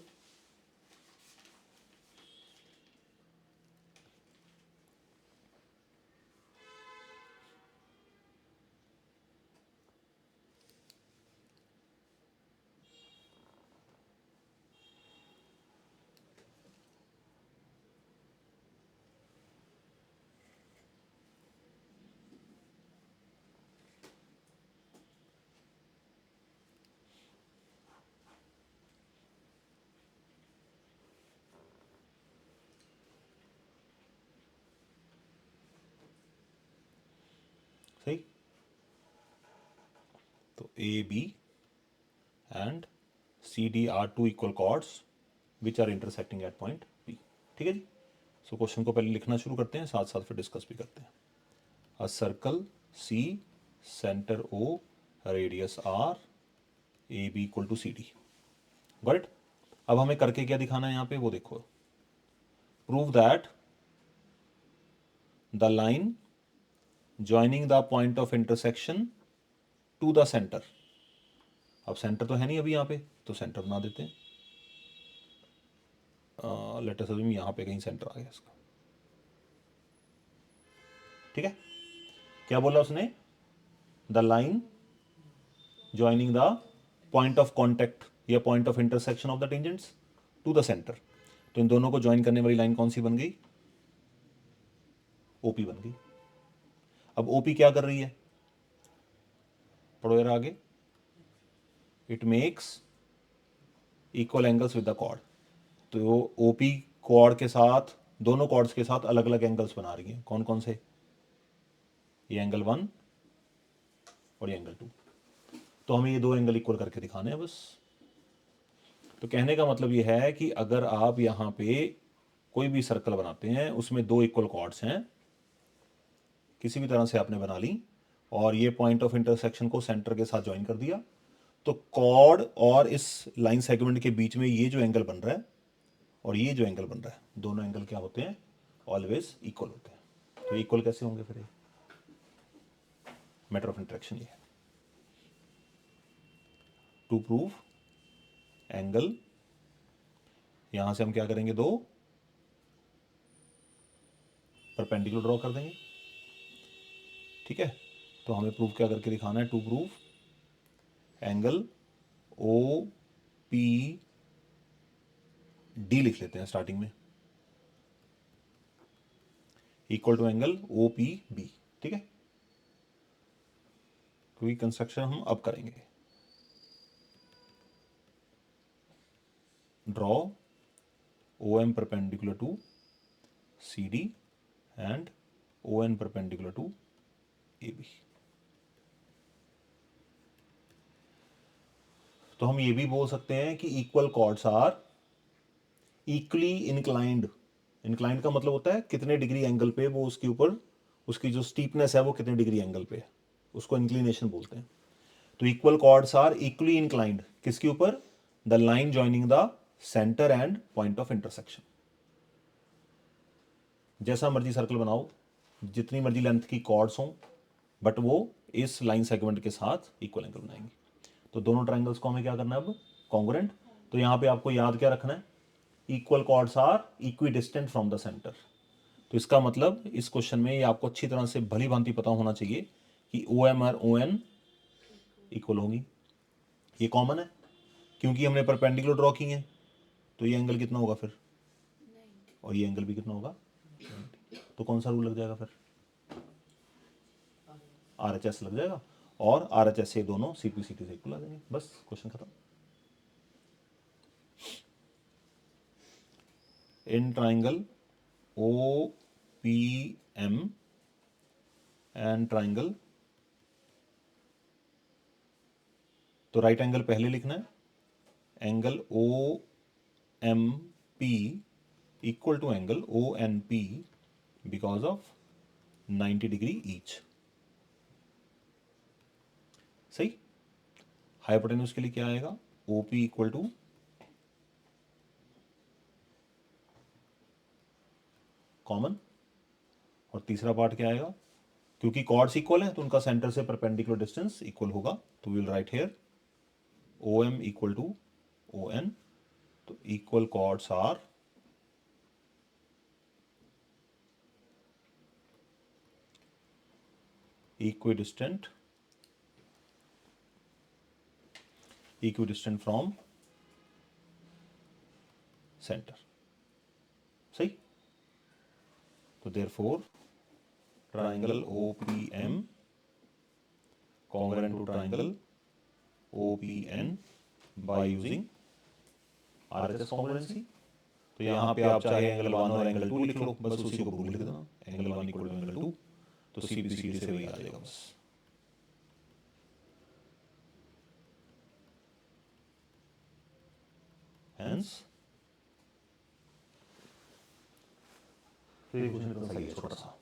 [SPEAKER 1] सही, तो A B and C D are two equal chords which are intersecting at point B. ठीक है जी। सो क्वेश्चन को पहले लिखना शुरू करते हैं, साथ साथ फिर डिस्कस भी करते हैं। A circle C, centre O, radius R, A B equal to C D. Got it. अब हमें करके क्या दिखाना है यहाँ पे वो देखो, prove that the line joining the point of intersection to the centre. अब सेंटर तो है नहीं अभी यहाँ पे, तो सेंटर बना देते हैं। लेट अस अज्यूम यहाँ पे कहीं सेंटर आ गया इसका। ठीक है, क्या बोला उसने, the line joining the point of contact या point of intersection of the tangents to the centre. तो इन दोनों को ज्वाइन करने वाली लाइन कौन सी बन गई, ओपी बन गई। अब ओपी क्या कर रही है, पढ़ो यार आगे, it makes equal angles with the chord. तो ओपी कॉर्ड के साथ, दोनों कॉर्ड्स के साथ अलग अलग एंगल्स बना रही हैं। कौन कौन से, ये एंगल 1 और ये एंगल 2। तो हमें ये दो एंगल इक्वल करके दिखाने हैं बस। तो कहने का मतलब ये है कि अगर आप यहाँ पे कोई भी सर्कल बनाते हैं, उसमें दो इक्वल कॉर्ड्स हैं, किसी भी तरह से आपने बना ली, और ये पॉइंट ऑफ इंटरसेक्शन को सेंटर के साथ ज्वाइन कर दिया, तो कॉर्ड और इस लाइन सेगमेंट के बीच में ये जो एंगल बन रहा है और ये जो एंगल बन रहा है, दोनों एंगल क्या होते हैं, ऑलवेज इक्वल होते हैं। तो इक्वल कैसे होंगे फिर, ये मैटर ऑफ इंटरेक्शन ये है। टू प्रूव एंगल, यहां से हम क्या करेंगे, दो परपेंडिकुलर ड्रॉ कर देंगे। ठीक है, तो हमें प्रूव क्या करके दिखाना है, to prove angle O P D लिख लेते हैं स्टार्टिंग में, equal to angle O P B. ठीक है, क्योंकि कंस्ट्रक्शन हम अब करेंगे। Draw O M perpendicular to C D and O N perpendicular to A B. तो हम ये भी बोल सकते हैं कि equal chords are equally inclined. Inclined का मतलब होता है कितने डिग्री एंगल पे वो उसके ऊपर, उसकी जो स्टीपनेस है वो कितने डिग्री एंगल पे है, उसको इंक्लिनेशन बोलते हैं। तो equal chords are equally inclined किसके ऊपर, the line joining the centre and point of intersection. जैसा मर्जी सर्कल बनाओ, जितनी मर्जी लेंथ की कॉर्ड्स हों, बट वो इस लाइन सेगमेंट के साथ इक्वल एंगल बनाएंगे। तो दोनों ट्राइंगल्स को हमें क्या करना है अब, कॉन्ग्रुएंट। तो यहां पे आपको याद क्या रखना है, equal chords are equidistant from the centre. तो इसका मतलब इस क्वेश्चन में ये आपको अच्छी तरह से भली भांति पता होना चाहिए कि ओ एम और ओ एन इक्वल होंगी। ये कॉमन है क्योंकि हमने परपेंडिकुलर ड्रॉ की है, तो ये एंगल कितना होगा फिर, और ये एंगल भी कितना होगा, तो कौन सा रूल लग जाएगा फिर, आर एच एस लग जाएगा, और आर एच एस से दोनों सी पी सी टी से इक्वल आ जाएंगे। बस क्वेश्चन खत्म। In triangle O P M and triangle, तो राइट एंगल पहले लिखना है, angle O M P equal to angle ONP because of 90 degree each. सही. हाइपोटेन्यूज के लिए क्या आएगा? OP इक्वल टू कॉमन, और तीसरा पार्ट क्या आएगा? क्योंकि कॉर्ड्स इक्वल है तो उनका सेंटर से परपेंडिकुलर डिस्टेंस इक्वल होगा, तो we'll write here OM equal to ON. तो equal chords are equidistant from center. सही. तो therefore triangle OPM congruent to triangle OPN by using RHS congruency. तो यहाँ पे आप चाहे एंगल 1 और एंगल 2 लिख लो, बस उसी को प्रूव लिख देना, एंगल 1 इक्वल टू एंगल 2, तो CPCD से वही आ जाएगा बस. Hence तो ये क्वेश्चन तो सही है छोटा सा.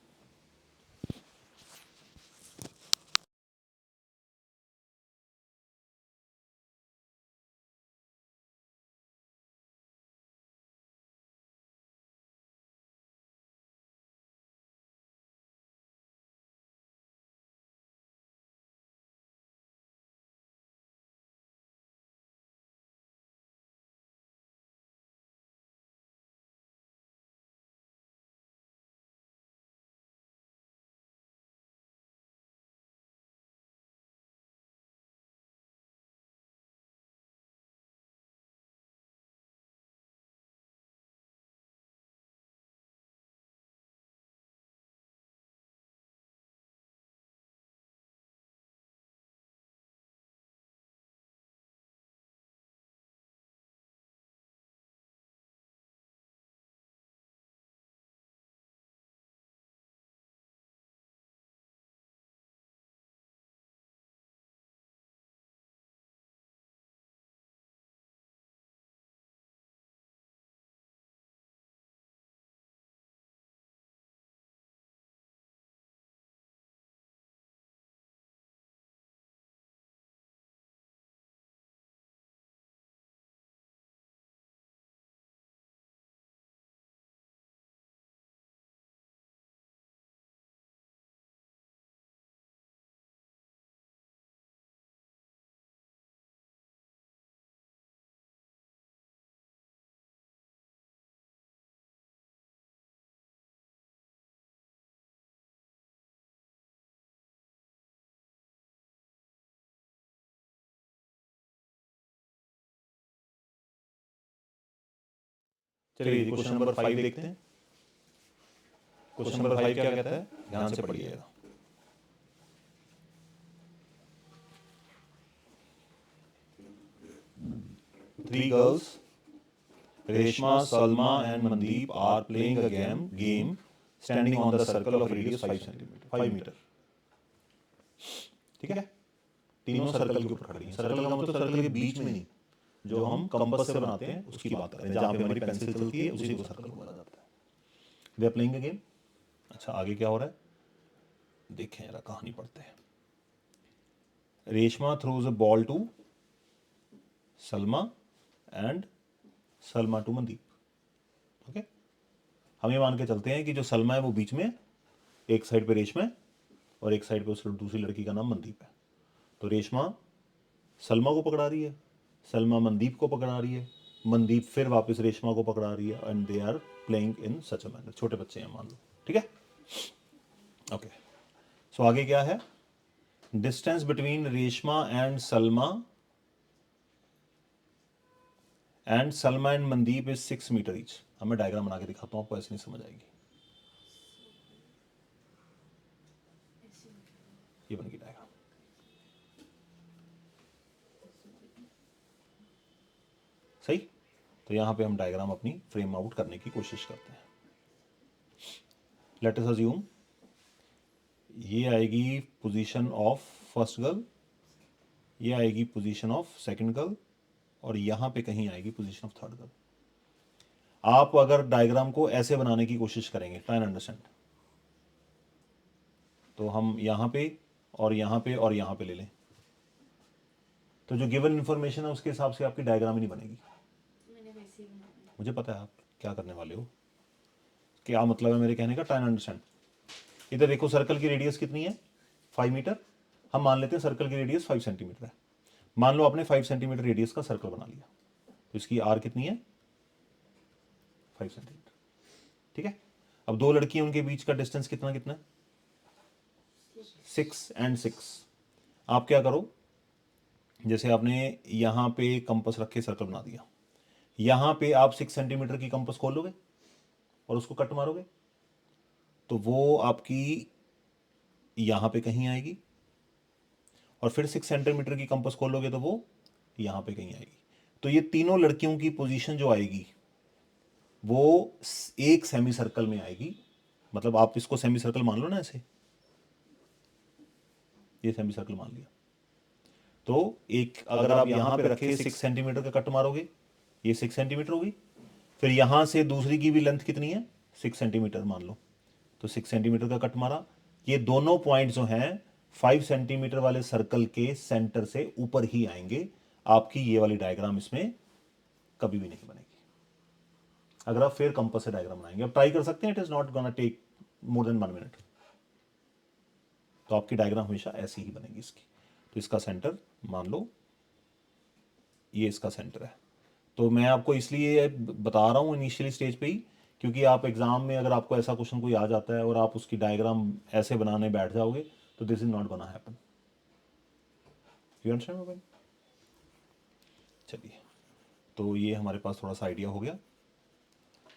[SPEAKER 1] चलिए क्वेश्चन नंबर 5 देखते हैं. क्वेश्चन नंबर 5 क्या कहता है, ध्यान से पढ़िएगा. Three girls, Reshma, Salma and Mandeep are playing a game standing on the circle of radius 5 meter. ठीक है, तीनों सर्कल के ऊपर खड़ी हैं. सर्कल का मतलब सर्कल के बीच में नहीं, जो हम कंपास से बनाते हैं उसकी बात करें, जहाँ पे हमारी पेंसिल चलती है उसी को सर्कल बोला जाता है. वे आर प्लेइंग अ गेम. अच्छा, आगे क्या हो रहा है देखें जरा, कहानी पढ़ते हैं. Reshma throws a ball to Salma and Salma to Mandeep. Okay, हम ये मान के चलते हैं कि जो सलमा है वो बीच में, एक साइड पे रेशमा है और एक साइड पे उस दूसरी लड़की का नाम मनदीप है. तो रेशमा सलमा को पकड़ा रही है, सलमा मनदीप को पकड़ा रही है, मनदीप फिर वापस रेशमा को पकड़ा रही है, and they are playing in such a manner. छोटे बच्चे हैं मान लो. ठीक है, ओके. सो आगे क्या है, distance between Reshma and Salma and Mandeep is 6 metre each. मैं डायग्राम बना के दिखाता हूँ आपको, ऐसे नहीं समझ आएगी. ये बन गई डायग्राम. सही. तो यहां पे हम डायग्राम अपनी फ्रेम आउट करने की कोशिश करते हैं. लेट अस अज्यूम ये आएगी पोजीशन ऑफ फर्स्ट गर्ल, ये आएगी पोजीशन ऑफ सेकंड गर्ल, और यहां पे कहीं आएगी पोजीशन ऑफ थर्ड गर्ल. आप अगर डायग्राम को ऐसे बनाने की कोशिश करेंगे, ट्राई एंड अंडरस्टैंड, तो हम यहाँ पे और यहाँ पे और यहाँ पे ले लें, तो जो गिवन इन्फॉर्मेशन है उसके हिसाब से आपकी डायग्राम ही नहीं बनेगी।
[SPEAKER 2] मैंने वैसे ही बनाया।
[SPEAKER 1] मुझे पता है आप क्या करने वाले हो, क्या मतलब है मेरे कहने का, ट्राई एंड अंडरस्टैंड। इधर देखो सर्कल की रेडियस कितनी है, 5 मीटर। हम मान लेते हैं सर्कल की रेडियस 5 सेंटीमीटर है। मान लो आपने 5 सेंटीमीटर रेडियस का सर्कल बना लिया, तो इसकी आर कितनी है, 5 सेंटीमीटर। ठीक है, अब दो लड़कियां, उनके बीच का डिस्टेंस कितना कितना है, 6 and 6। आप क्या करो, जैसे आपने यहां पे कंपास रखे सर्कल बना दिया, यहां पे आप 6 सेंटीमीटर की कंपास खोल लोगे और उसको कट मारोगे, तो वो आपकी यहां पे कहीं आएगी, और फिर 6 सेंटीमीटर की कंपास खोलोगे तो वो यहां पे कहीं आएगी। तो ये तीनों लड़कियों की पोजीशन जो आएगी वो एक सेमी सर्कल में आएगी। मतलब आप इसको सेमी सर्कल मान लो ना, ऐसे ये सेमी सर्कल मान लिया, तो एक अगर आप यहां पे रखे 6 सेंटीमीटर का कट मारोगे, ये 6 सेंटीमीटर होगी, फिर यहां से दूसरी की भी लेंथ कितनी है, 6 सेंटीमीटर मान लो, तो 6 सेंटीमीटर का कट मारा। ये दोनों पॉइंट जो हैं 5 सेंटीमीटर वाले सर्कल के सेंटर से ऊपर ही आएंगे। आपकी ये वाली डायग्राम इसमें कभी भी नहीं बनेगी अगर आप फिर कंपास से डायग्राम बनाएंगे। आप ट्राई कर सकते हैं, it is not gonna take more than 1 minute. तो आपकी डायग्राम हमेशा ऐसी ही बनेगी इसकी। तो इसका सेंटर मान लो ये इसका सेंटर है। तो मैं आपको इसलिए बता रहा हूँ इनिशियली स्टेज पे ही, क्योंकि आप एग्जाम में अगर आपको ऐसा क्वेश्चन कोई आ जाता है और आप उसकी डायग्राम ऐसे बनाने बैठ जाओगे तो this is not gonna happen. You understand mobile? चलिए, तो ये हमारे पास थोड़ा सा आइडिया हो गया।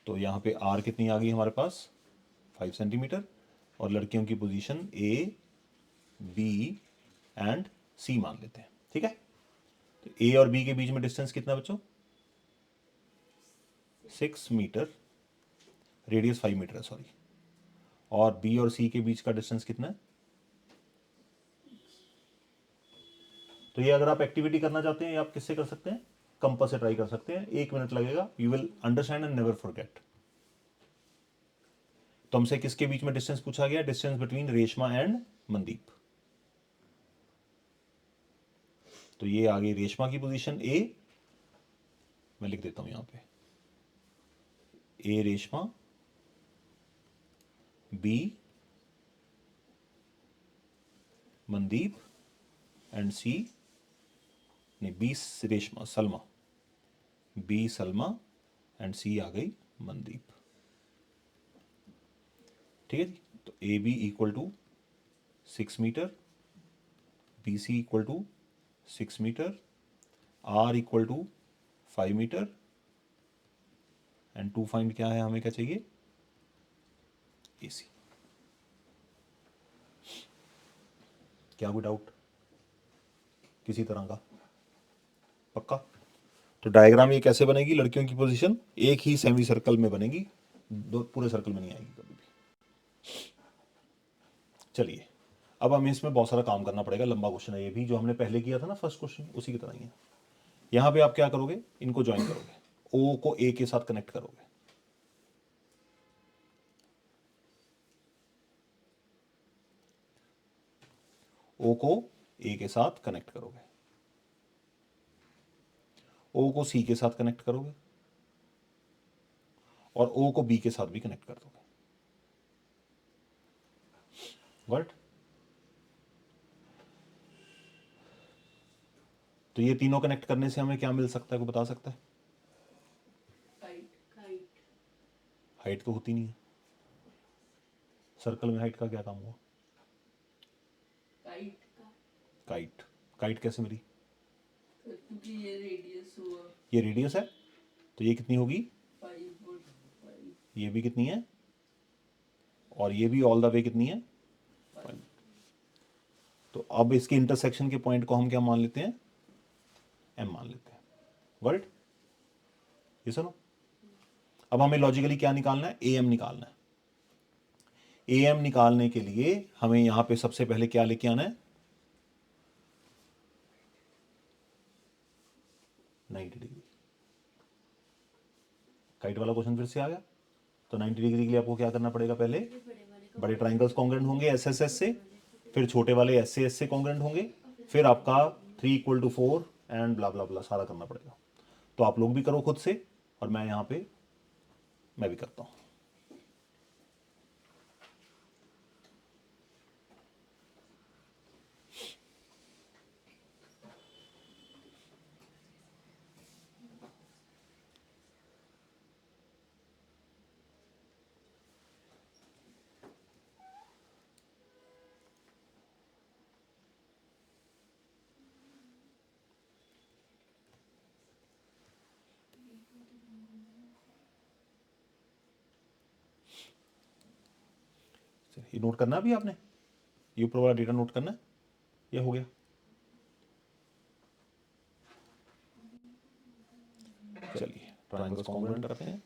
[SPEAKER 1] तो यहाँ पे आर कितनी आ गई हमारे पास, 5 सेंटीमीटर, और लड़कियों की पोजीशन ए बी एंड सी मान लेते हैं। ठीक है, तो ए और बी के बीच में डिस्टेंस कितना है बच्चों, 6 मीटर, रेडियस 5 मीटर है सॉरी, और बी और सी के बीच का डिस्टेंस कितना है। तो ये अगर आप एक्टिविटी करना चाहते हैं आप किससे कर सकते हैं, कंपास से ट्राई कर सकते हैं। 1 मिनट लगेगा, you will understand and never forget. तो हमसे किसके बीच में डिस्टेंस पूछा गया, distance between Reshma and Mandeep. तो ये आ गई रेशमा की पोजीशन ए, मैं लिख देता हूं यहां पे, A Reshma, B Mandeep and C, नहीं B Reshma Salma, B Salma and C आ गई मनदीप। ठीक है जी, तो A B equal to 6 metre, B C equal to 6 metre, R equal to 5 metre, and to find क्या है, हमें क्या चाहिए, ए सी। क्या कोई डाउट किसी तरह का, पक्का? तो डायग्राम ये कैसे बनेगी, लड़कियों की पोजीशन एक ही सेमी सर्कल में बनेगी, दो पूरे सर्कल में नहीं आएगी कभी भी। चलिए, अब हमें इसमें बहुत सारा काम करना पड़ेगा, लंबा क्वेश्चन है ये भी, जो हमने पहले किया था ना फर्स्ट क्वेश्चन, उसी की तरह ही है। यहां पे आप क्या करोगे, इनको ज्वाइन करोगे, ओ को ए के साथ कनेक्ट करोगे, ओ को ए के साथ कनेक्ट करोगे, ओ को सी के साथ कनेक्ट करोगे, और ओ को बी के साथ भी कनेक्ट कर दोगे। गॉट? तो ये तीनों कनेक्ट करने से हमें क्या मिल सकता है, को बता सकता है?
[SPEAKER 2] काइट।
[SPEAKER 1] हाइट तो होती नहीं है सर्कल में, हाइट का क्या काम हुआ,
[SPEAKER 3] काइट,
[SPEAKER 1] काइट। काइट कैसे मिली,
[SPEAKER 3] क्योंकि ये रेडियस हुआ
[SPEAKER 1] ये रेडियस है, तो ये कितनी होगी,
[SPEAKER 3] 5 और 5,
[SPEAKER 1] ये भी कितनी है, और ये भी ऑल द वे कितनी है, 5। तो अब इसके इंटरसेक्शन के पॉइंट को हम क्या मान लेते हैं, एम मान लेते हैं। Got it? ये सुनो, अब हमें लॉजिकली क्या निकालना है, ए एम निकालना है। ए एम निकालने के लिए हमें यहां पे सबसे पहले क्या लेके आना है, 90 डिग्री। काइट वाला क्वेश्चन फिर से आ गया। तो 90 डिग्री के लिए आपको क्या करना पड़ेगा, पहले बड़े ट्राइंगल्स कॉन्ग्रेंट होंगे एस एस एस से, फिर छोटे वाले एस से कॉन्ग्रेंट होंगे, फिर आपका 3 = 4 एंड ब्ला ब्ला ब्ला सारा करना पड़ेगा। तो आप लोग भी करो खुद से, और मैं यहाँ पे मैं भी करता हूँ। ये नोट करना है अभी आपने, ये ऊपर वाला डेटा नोट करना है, ये हो गया। चलिए ट्राइंगल्स कॉन्ग्रुएंट करते हैं।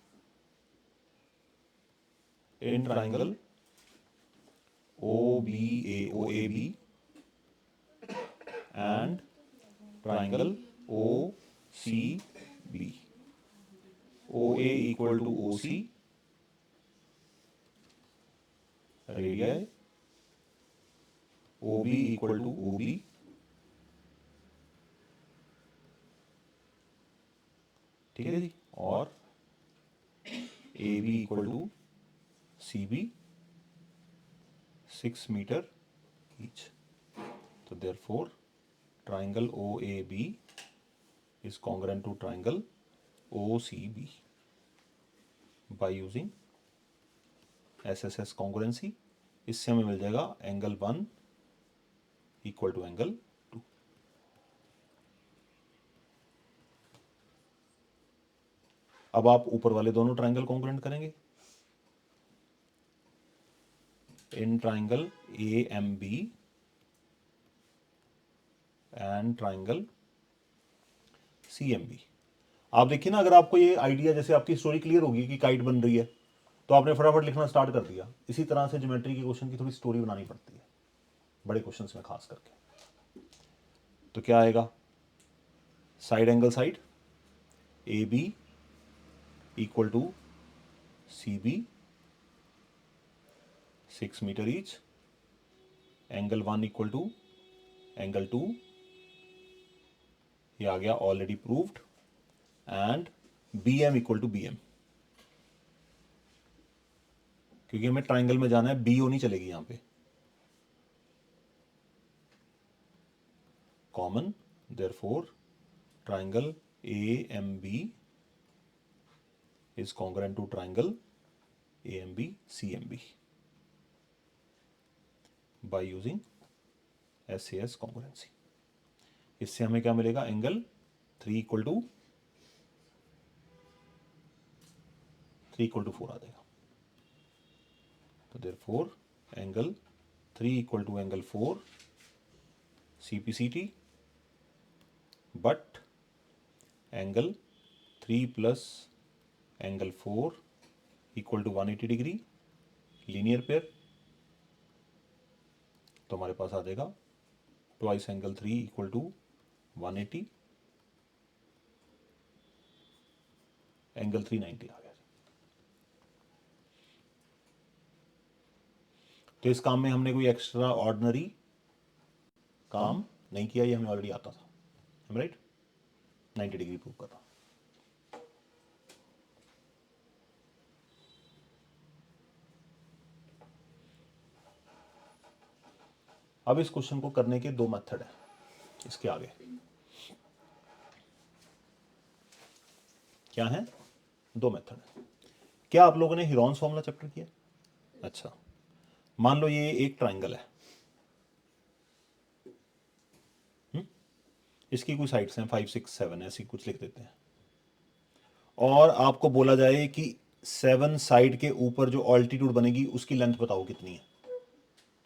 [SPEAKER 1] In triangle OAB and triangle OCB, OA = OC radii, OB = OB, ठीक है जी, और AB = CB 6 मीटर ईच। तो therefore triangle OAB is congruent to triangle OCB by using SSS congruency। इससे हमें मिल जाएगा एंगल 1 = एंगल 2। अब आप ऊपर वाले दोनों ट्राइंगल कॉन्ग्रुएंट करेंगे। In triangle AMB and triangle CMB। आप देखिए ना, अगर आपको ये आइडिया, जैसे आपकी स्टोरी क्लियर होगी कि काइट बन रही है, तो आपने फटाफट लिखना स्टार्ट कर दिया। इसी तरह से ज्योमेट्री के क्वेश्चन की थोड़ी स्टोरी बनानी पड़ती है, बड़े क्वेश्चंस में खास करके। तो क्या आएगा, side angle side AB = CB 6 metre each, angle 1 = angle 2, ये आ गया already proved, and BM = BM, क्योंकि हमें ट्राइंगल में जाना है, BO नहीं चलेगी यहां पे, common. therefore triangle AMB is congruent to triangle AMB CMB by using SAS congruency। इससे हमें क्या मिलेगा, एंगल 3 = 4 आ जाएगा। तो therefore angle 3 = angle 4 CPCT, but angle 3 + angle 4 = 180 degree linear pair. तो हमारे पास आ जाएगा ट्वाइस एंगल 3 = 180, एंगल 390 आ गया। तो इस काम में हमने कोई एक्स्ट्रा ऑर्डिनरी काम नहीं किया, ये हमें ऑलरेडी आता था, राइट। 90 डिग्री प्रूव कर रहा। अब इस क्वेश्चन को करने के 2 मेथड है इसके आगे। क्या है? 2 मेथड। क्या आप लोगों ने हीरोन्स फॉर्मूला चैप्टर किया? अच्छा, मान लो ये एक ट्राइंगल है, इसकी कोई साइड्स हैं 5 6 7 ऐसी कुछ लिख देते हैं, और आपको बोला जाए कि 7 साइड के ऊपर जो ऑल्टीट्यूड बनेगी उसकी लेंथ बताओ कितनी है,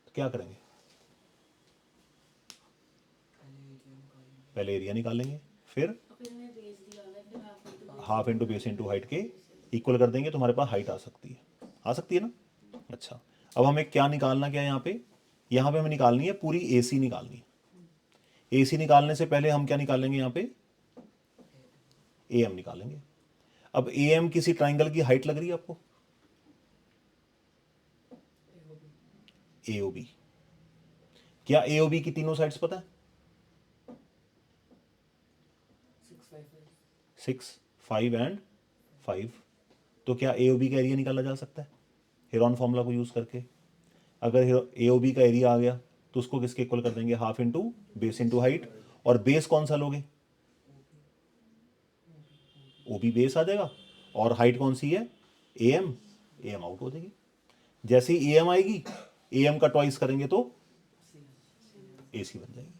[SPEAKER 1] तो क्या करेंगे? पहले एरिया निकालेंगे, फिर half into base into height के इक्वल कर देंगे, तुम्हारे पास हाइट आ सकती है ना। अच्छा, अब हमें क्या निकालना, क्या यहाँ पे हमें निकालनी है पूरी AC निकालनी है। AC निकालने से पहले हम क्या निकालेंगे, यहाँ पे AM निकालेंगे। अब ए एम किसी ट्राइंगल की हाइट लग रही है आपको? ए ओ बी। क्या ए ओ बी की तीनों साइड्स पता है? 6, 5 एंड 5। तो क्या ए ओ बी का एरिया निकाला जा सकता है हेरॉन फॉर्मूला को यूज करके? अगर ए ओ बी का एरिया आ गया तो उसको किसके इक्वल कर देंगे? Half into base into height. और बेस कौन सा लोगे? ओ बी बेस आ जाएगा। और हाइट कौन सी है? A M. A M out हो जाएगी। जैसे ही ए एम आएगी, ए एम का ट्वाइस करेंगे तो ए सी बन जाएगी।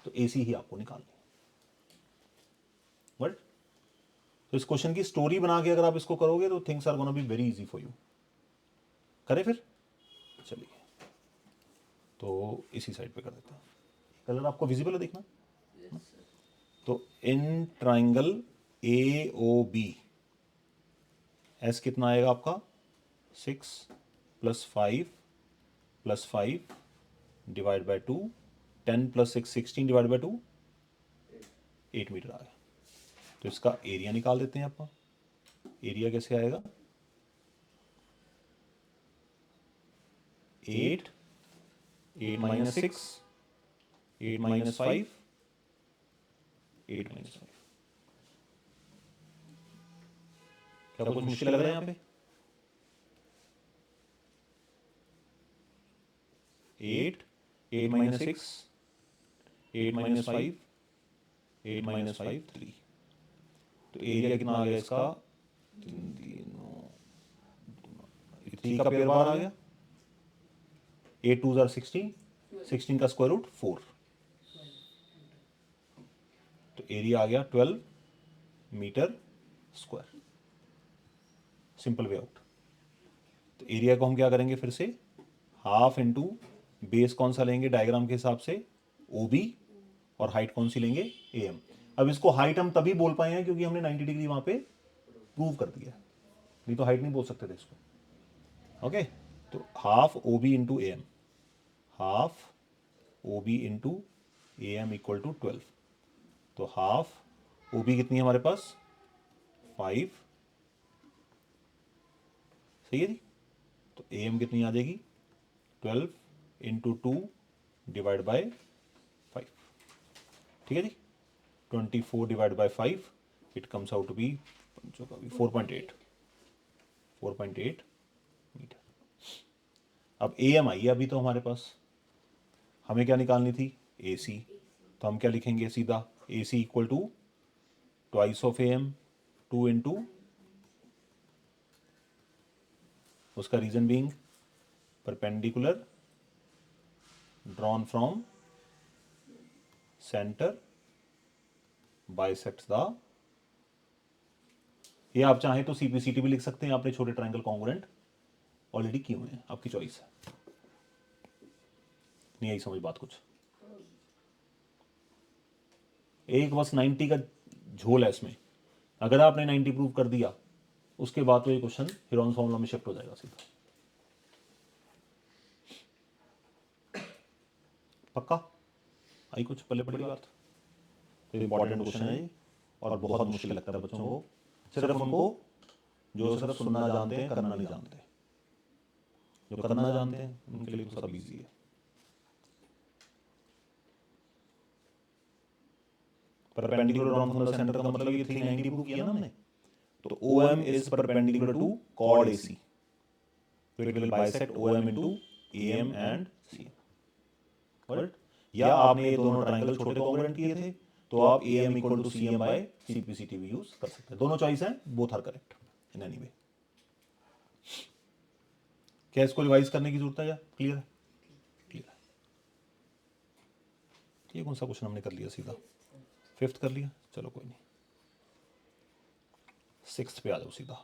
[SPEAKER 1] तो ए सी ही आपको निकालनी है। बट तो इस क्वेश्चन की स्टोरी बना के अगर आप इसको करोगे तो things are gonna be very easy for you. करें फिर? चलिए, तो इसी साइड पे कर देते हैं। कलर आपको विजिबल है, देखना।
[SPEAKER 3] Yes, sir.
[SPEAKER 1] तो in triangle A O B S कितना आएगा आपका? 6 + 5 + 5 divide by 2, 10 + 6 16 divide by 2 8 metre आ गया। तो इसका एरिया निकाल देते हैं ਆਪਾਂ। एरिया कैसे आएगा? 8 - 6 8 - 5 8 - 5। क्या कुछ मुश्किल लग रहा है यहाँ पे? 8 8 - 6 8 - 5 8 - 5 3। तो एरिया कितना आ गया इसका? 3 का पेयर बाहर आ गया। 8 2 = 16, 16 का स्क्वायर रूट 4। तो एरिया आ गया 12 metre square. Simple way out. तो एरिया को हम क्या करेंगे फिर से? हाफ इंटू बेस कौन सा लेंगे डायग्राम के हिसाब से? O B. और हाइट कौन सी लेंगे? A M. अब इसको हाइट हम तभी बोल पाए हैं क्योंकि हमने 90 डिग्री वहां पे प्रूव कर दिया, नहीं तो हाइट नहीं बोल सकते थे इसको। ओके, तो half O B into A M, half O B into A M equal to 12। तो हाफ ओ बी कितनी है हमारे पास? 5। सही है जी। तो ए एम कितनी आ जाएगी? 12 इंटू 2 डिवाइड बाय 5। ठीक है जी। 24 divide by 5 it comes out to be 4.8 metre. अब ए एम आई है अभी तो हमारे पास, हमें क्या निकालनी थी? ए सी। तो हम क्या लिखेंगे सीधा? A C equal to twice of A M, 2 into, उसका reason being perpendicular drawn from centre bisects the. ये आप चाहें तो सीपीसीटी भी लिख सकते हैं, आपने छोटे ट्रायंगल कॉन्ग्रुएंट ऑलरेडी किए हुए हैं, आपकी चॉइस है। नहीं आई समझ बात कुछ? एक बस 90 का झोल है इसमें। अगर आपने 90 प्रूव कर दिया उसके बाद तो ये क्वेश्चन हेरॉन फॉर्मूला में शिफ्ट हो जाएगा सीधा। पक्का? आई कुछ पल्ले पड़ी बात? तो इंपॉर्टेंट क्वेश्चन है ये और बहुत मुश्किल लगता है बच्चों को, सिर्फ उनको जो सिर्फ सुनना जानते हैं, करना नहीं जानते। जो करना जानते हैं उनके लिए तो सब इजी है। Perpendicular drawn from the centre का मतलब ये 390 प्रूव किया ना हमने। तो OM is perpendicular to chord AC, तो it will bisect OM into AM and CM। Alright? या आपने ये दोनों ट्रायंगल छोटे कॉन्ग्रुएंट किए थे तो आप AM equal to CM by CPCT भी यूज कर सकते हैं। दोनों चॉइस हैं, both are correct in any way. क्या इसको रिवाइज करने की जरूरत है या क्लियर है? क्लियर है। ये कौन सा क्वेश्चन हमने कर लिया सीधा? 5th कर लिया, चलो कोई नहीं। 6th पे आ जाओ सीधा।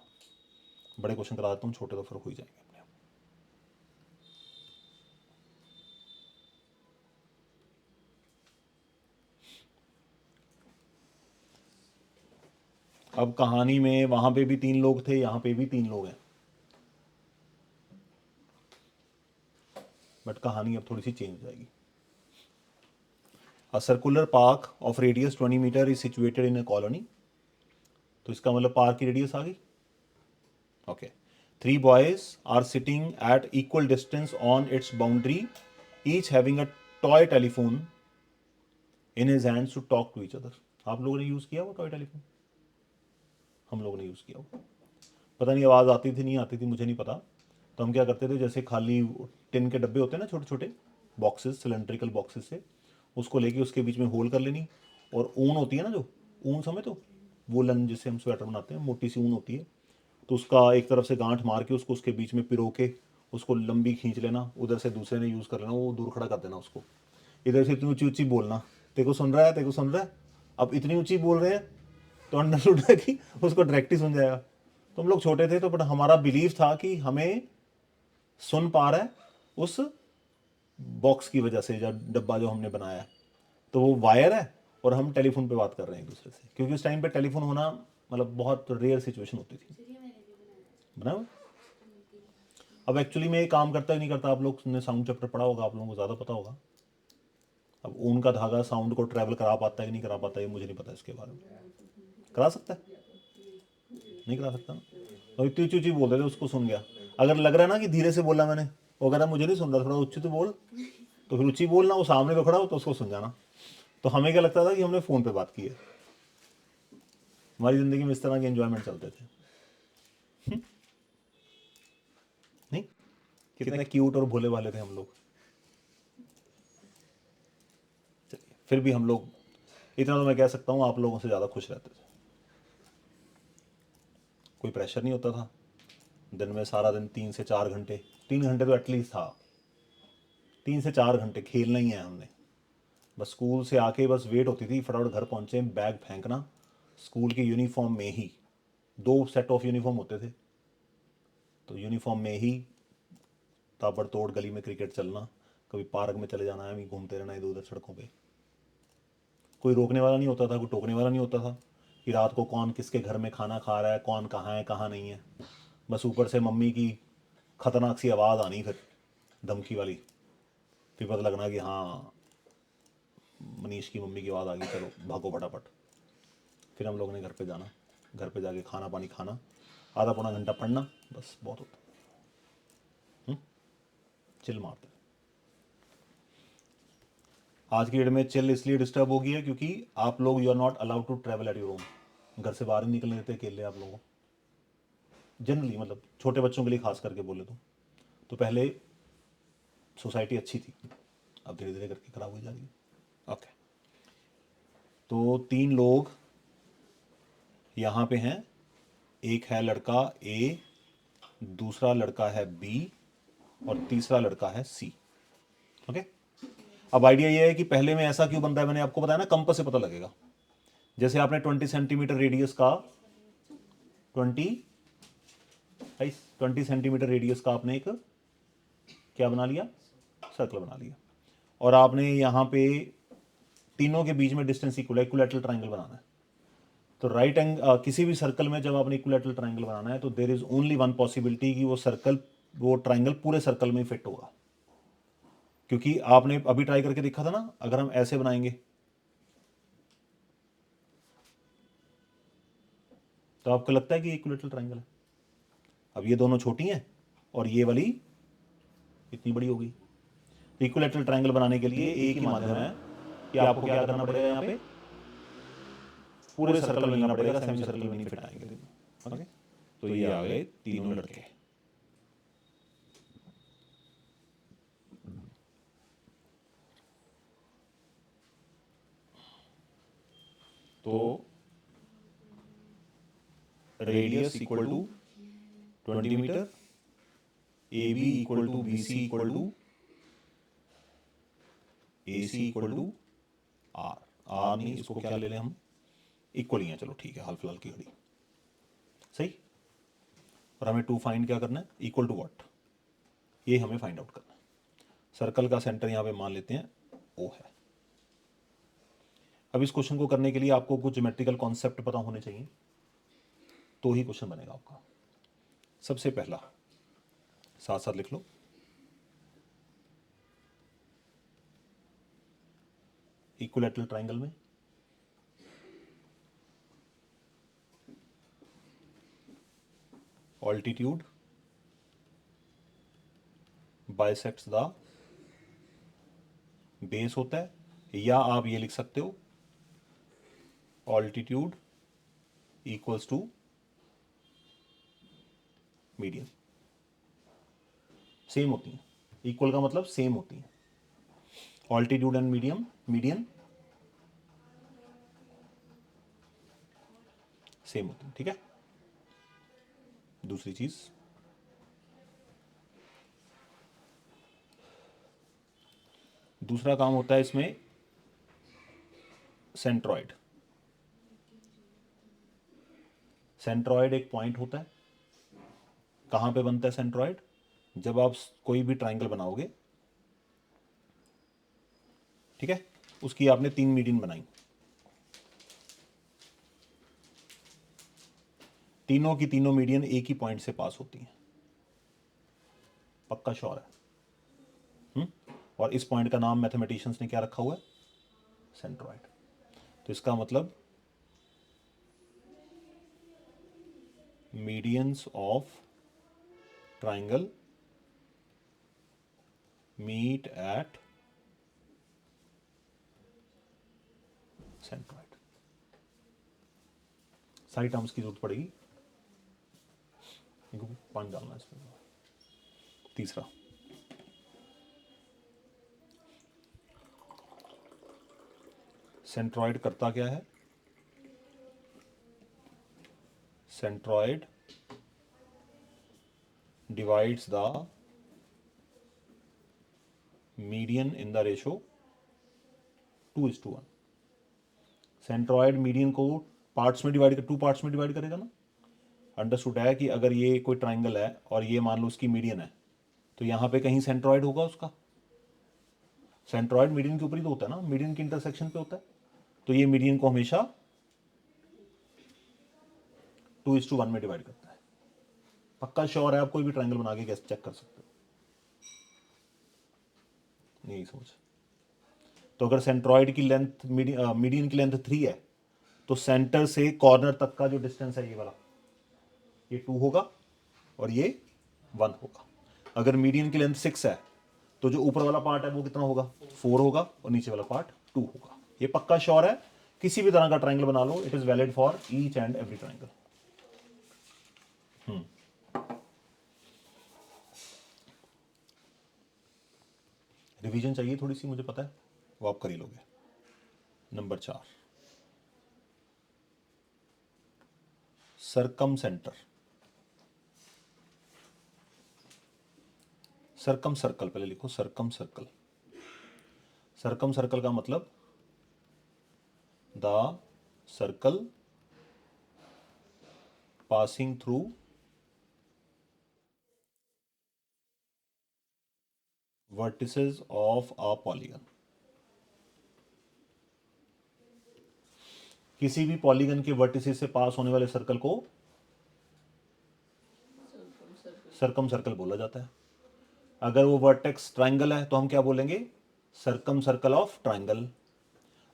[SPEAKER 1] बड़े क्वेश्चन करा देता हूँ, छोटे तो फिर हो ही जाएंगे अपने आप। अब कहानी में वहां पे भी 3 लोग थे, यहां पे भी 3 लोग हैं, बट कहानी अब थोड़ी सी चेंज हो जाएगी। A circular park of radius 20 meter is situated in a colony। तो तो इसका मतलब पार की रेडियस आ गई। Okay, 3 boys are sitting at equal distance on its boundary, each having a toy telephone in his hands to talk to each other. आप लोगों ने use किया वो टॉय टेलीफोन? हम लोगों ने यूज़ किया वो। पता नहीं आवाज़ आती थी नहीं आती थी मुझे नहीं पता। तो हम क्या करते थे, जैसे खाली टिन के डब्बे होते हैं ना, छोटे छोटे बॉक्सेस, सिलेंड्रिकल बॉक्सेस से, उसको लेके उसके बीच में होल कर लेनी, और ऊन होती है ना, जो ऊन समझ तो वुलन जिससे हम स्वेटर बनाते हैं, मोटी सी ऊन होती है, तो उसका एक तरफ से गांठ मार के उसको उसके बीच में पिरो के उसको लंबी खींच लेना, उधर से दूसरे ने यूज़ कर लेना, वो दूर खड़ा कर देना उसको, इधर से इतनी ऊंची ऊंची बोलना, तेरे को सुन रहा है, तेरे को सुन रहा है। अब इतनी ऊंची बोल रहे हैं तो अंडरस्टूड है कि उसको डायरेक्ट ही सुन जाएगा। तो हम लोग छोटे थे तो बट हमारा बिलीव था कि हमें सुन पा रहा है उस बॉक्स की वजह से, जो डब्बा जो हमने बनाया है, तो वो वायर है और हम टेलीफोन पे बात कर रहे हैं एक दूसरे से, क्योंकि उस टाइम पे टेलीफोन होना मतलब बहुत रेयर सिचुएशन होती थी।
[SPEAKER 2] सर ये मैंने भी बनाया।
[SPEAKER 1] बना हुआ? अब एक्चुअली में ये काम करता ही नहीं करता, आप लोग ने साउंड चैप्टर पढ़ा होगा, आप लोगों को ज़्यादा पता होगा। अब ऊन का धागा साउंड को ट्रैवल करा पाता है कि नहीं करा पाता, ये मुझे नहीं पता इसके बारे में। करा सकता है? नहीं करा सकता ना। तो इतनी ऊँची ऊँची बोल रहे थे, उसको सुन गया। अगर लग रहा है ना कि धीरे से बोला मैंने, वो कह रहा मुझे नहीं सुन रहा, थोड़ा ऊँची तो बोल, तो फिर ऊँची बोलना, वो सामने तो खड़ा हो तो उसको सुन जाना। तो हमें क्या लगता था कि हमने फ़ोन पे बात की है। हमारी ज़िंदगी में इस तरह के एंजॉयमेंट चलते थे। नहीं, कितने क्यूट और भोले वाले थे हम लोग। चलिए, फिर भी हम लोग, इतना तो मैं कह सकता हूँ, आप लोगों से ज़्यादा खुश रहते थे। कोई प्रेशर नहीं होता था। दिन में सारा दिन 3 से 4 घंटे, 3 घंटे तो एटलीस्ट था, 3 से 4 घंटे खेलना ही है हमने। बस स्कूल से आके बस वेट होती थी, फटाफट घर पहुँचे, बैग फेंकना, स्कूल की यूनिफॉर्म में ही, 2 सेट ऑफ यूनिफॉर्म होते थे, तो यूनिफॉर्म में ही ताबड़तोड़ गली में क्रिकेट चलना, कभी पार्क में चले जाना है, अभी घूमते रहना इधर उधर सड़कों पे। कोई रोकने वाला नहीं होता था, कोई टोकने वाला नहीं होता था कि रात को कौन किसके घर में खाना खा रहा है, कौन कहाँ है कहाँ नहीं है। बस ऊपर से मम्मी की खतरनाक सी आवाज़ आनी, फिर धमकी वाली, फिर पता लगना कि हाँ मनीष की मम्मी की आवाज़ आ गई, चलो भागो फटाफट। फिर हम लोगों ने घर पे जाना, घर पे जाके खाना पानी खाना, आधा पौना घंटा पढ़ना, बस बहुत होता। चिल मारते। आज की डेट में चिल इसलिए डिस्टर्ब हो गई है क्योंकि आप लोग, you are not allowed to travel at your own. घर से बाहर नहीं निकलने देते अकेले आप लोगों को, जनरली, मतलब छोटे बच्चों के लिए खास करके बोले तो पहले सोसाइटी अच्छी थी, अब धीरे धीरे करके खराब हो जा रही है। ओके, तो 3 लोग यहाँ पे हैं, एक है लड़का ए, दूसरा लड़का है बी, और तीसरा लड़का है सी। ओके, अब आइडिया ये है कि पहले में ऐसा क्यों बनता है, मैंने आपको बताया ना, कंपास से पता लगेगा। जैसे आपने 20 सेंटीमीटर रेडियस का 20 सेंटीमीटर रेडियस का आपने एक क्या बना लिया, सर्कल बना लिया, और आपने यहाँ पे तीनों के बीच में डिस्टेंस इक्विलैटरल ट्राइंगल बनाना है। तो राइट किसी भी सर्कल में जब आपने इक्विलैटरल ट्राइंगल बनाना है तो there is only one possibility कि वो ट्राइंगल पूरे सर्कल में फिट होगा। क्योंकि आपने अभी ट्राई करके देखा था ना, अगर हम ऐसे बनाएंगे तो आपको लगता है कि इक्विलैटरल ट्राइंगल है। अब ये दोनों छोटी हैं और ये वाली इतनी बड़ी हो गई। इक्विलैटरल ट्राइंगल बनाने के लिए एक ही माध्यम है कि आपको क्या करना पड़ेगा, यहाँ पे पूरे सर्कल में लेना पड़ेगा, सेमी सर्कल में नहीं फिट आएंगे। ओके, तो ये आ गए तीनों लड़के। तो radius equal to 20 metre, A B equal to B C equal to A C equal to R. R नहीं, इसको क्या ले लें हम, इक्वल ही है, चलो ठीक है, हाल फिलहाल की घड़ी सही। और हमें टू फाइंड क्या करना है, इक्वल टू व्हाट, ये हमें फाइंड आउट करना है। सर्कल का सेंटर यहाँ पे मान लेते हैं ओ है। अब इस क्वेश्चन को करने के लिए आपको कुछ ज्योमेट्रिकल कॉन्सेप्ट पता होने चाहिए, तो ही क्वेश्चन बनेगा आपका। सबसे पहला, साथ साथ लिख लो, इक्विलैटरल ट्राइंगल में ऑल्टीट्यूड बाइसेक्ट्स द बेस होता है, या आप ये लिख सकते हो altitude equals to median. Same होती हैं, इक्वल का मतलब सेम होती हैं। ऑल्टीट्यूड एंड मीडियन सेम होती हैं, ठीक है। दूसरी चीज, दूसरा काम होता है इसमें सेंट्रॉइड। सेंट्रॉइड एक पॉइंट होता है। कहाँ पे बनता है सेंट्रॉइड? जब आप कोई भी ट्राइंगल बनाओगे, ठीक है, उसकी आपने 3 मीडियन बनाई, तीनों की तीनों मीडियन एक ही पॉइंट से पास होती हैं, पक्का श्योर है। और इस पॉइंट का नाम मैथमेटिशियंस ने क्या रखा हुआ है? सेंट्रॉइड। तो इसका मतलब medians of triangle meet at centroid. सारी टर्म्स की जरूरत पड़ेगी, इनको 5 डालना है इसमें। तीसरा, सेंट्रॉइड करता क्या है? Centroid divides the median in the ratio 2:1। Centroid median को पार्ट्स में डिवाइड कर, 2 पार्ट्स में डिवाइड करेगा ना। अंडरस्टूड है कि अगर ये कोई ट्राइंगल है और ये मान लो उसकी मीडियन है, तो यहां पे कहीं सेंट्रॉइड होगा उसका। सेंट्रॉइड मीडियन के ऊपर ही तो होता है ना, मीडियन के इंटरसेक्शन पे होता है। तो ये मीडियन को हमेशा 2:1 में डिवाइड करता है। पक्का श्योर है? आप कोई भी ट्राइंगल बना के कैसे चेक कर सकते हो, नहीं समझ? तो अगर सेंट्रॉइड की लेंथ मीडियन की लेंथ 3 है, तो सेंटर से कॉर्नर तक का जो डिस्टेंस है ये वाला, ये 2 होगा और ये 1 होगा। अगर मीडियन की लेंथ 6 है, तो जो ऊपर वाला पार्ट है वो कितना होगा? 4 होगा, और नीचे वाला पार्ट 2 होगा। ये पक्का श्योर है? किसी भी तरह का ट्राइंगल बना लो, it is valid for each and every triangle. Revision चाहिए थोड़ी सी, मुझे पता है, वो आप कर ही लोगे। Number 4, circumcentre. Circumcircle, पहले लिखो सरकम सर्कल। सरकम सर्कल का मतलब the circle passing through vertices of a polygon। किसी भी पॉलीगन के वर्टिसेस से पास होने वाले सर्कल को सरकम सर्कल बोला जाता है। अगर वो वर्टेक्स ट्राइंगल है तो हम क्या बोलेंगे? सरकम सर्कल ऑफ ट्राइंगल।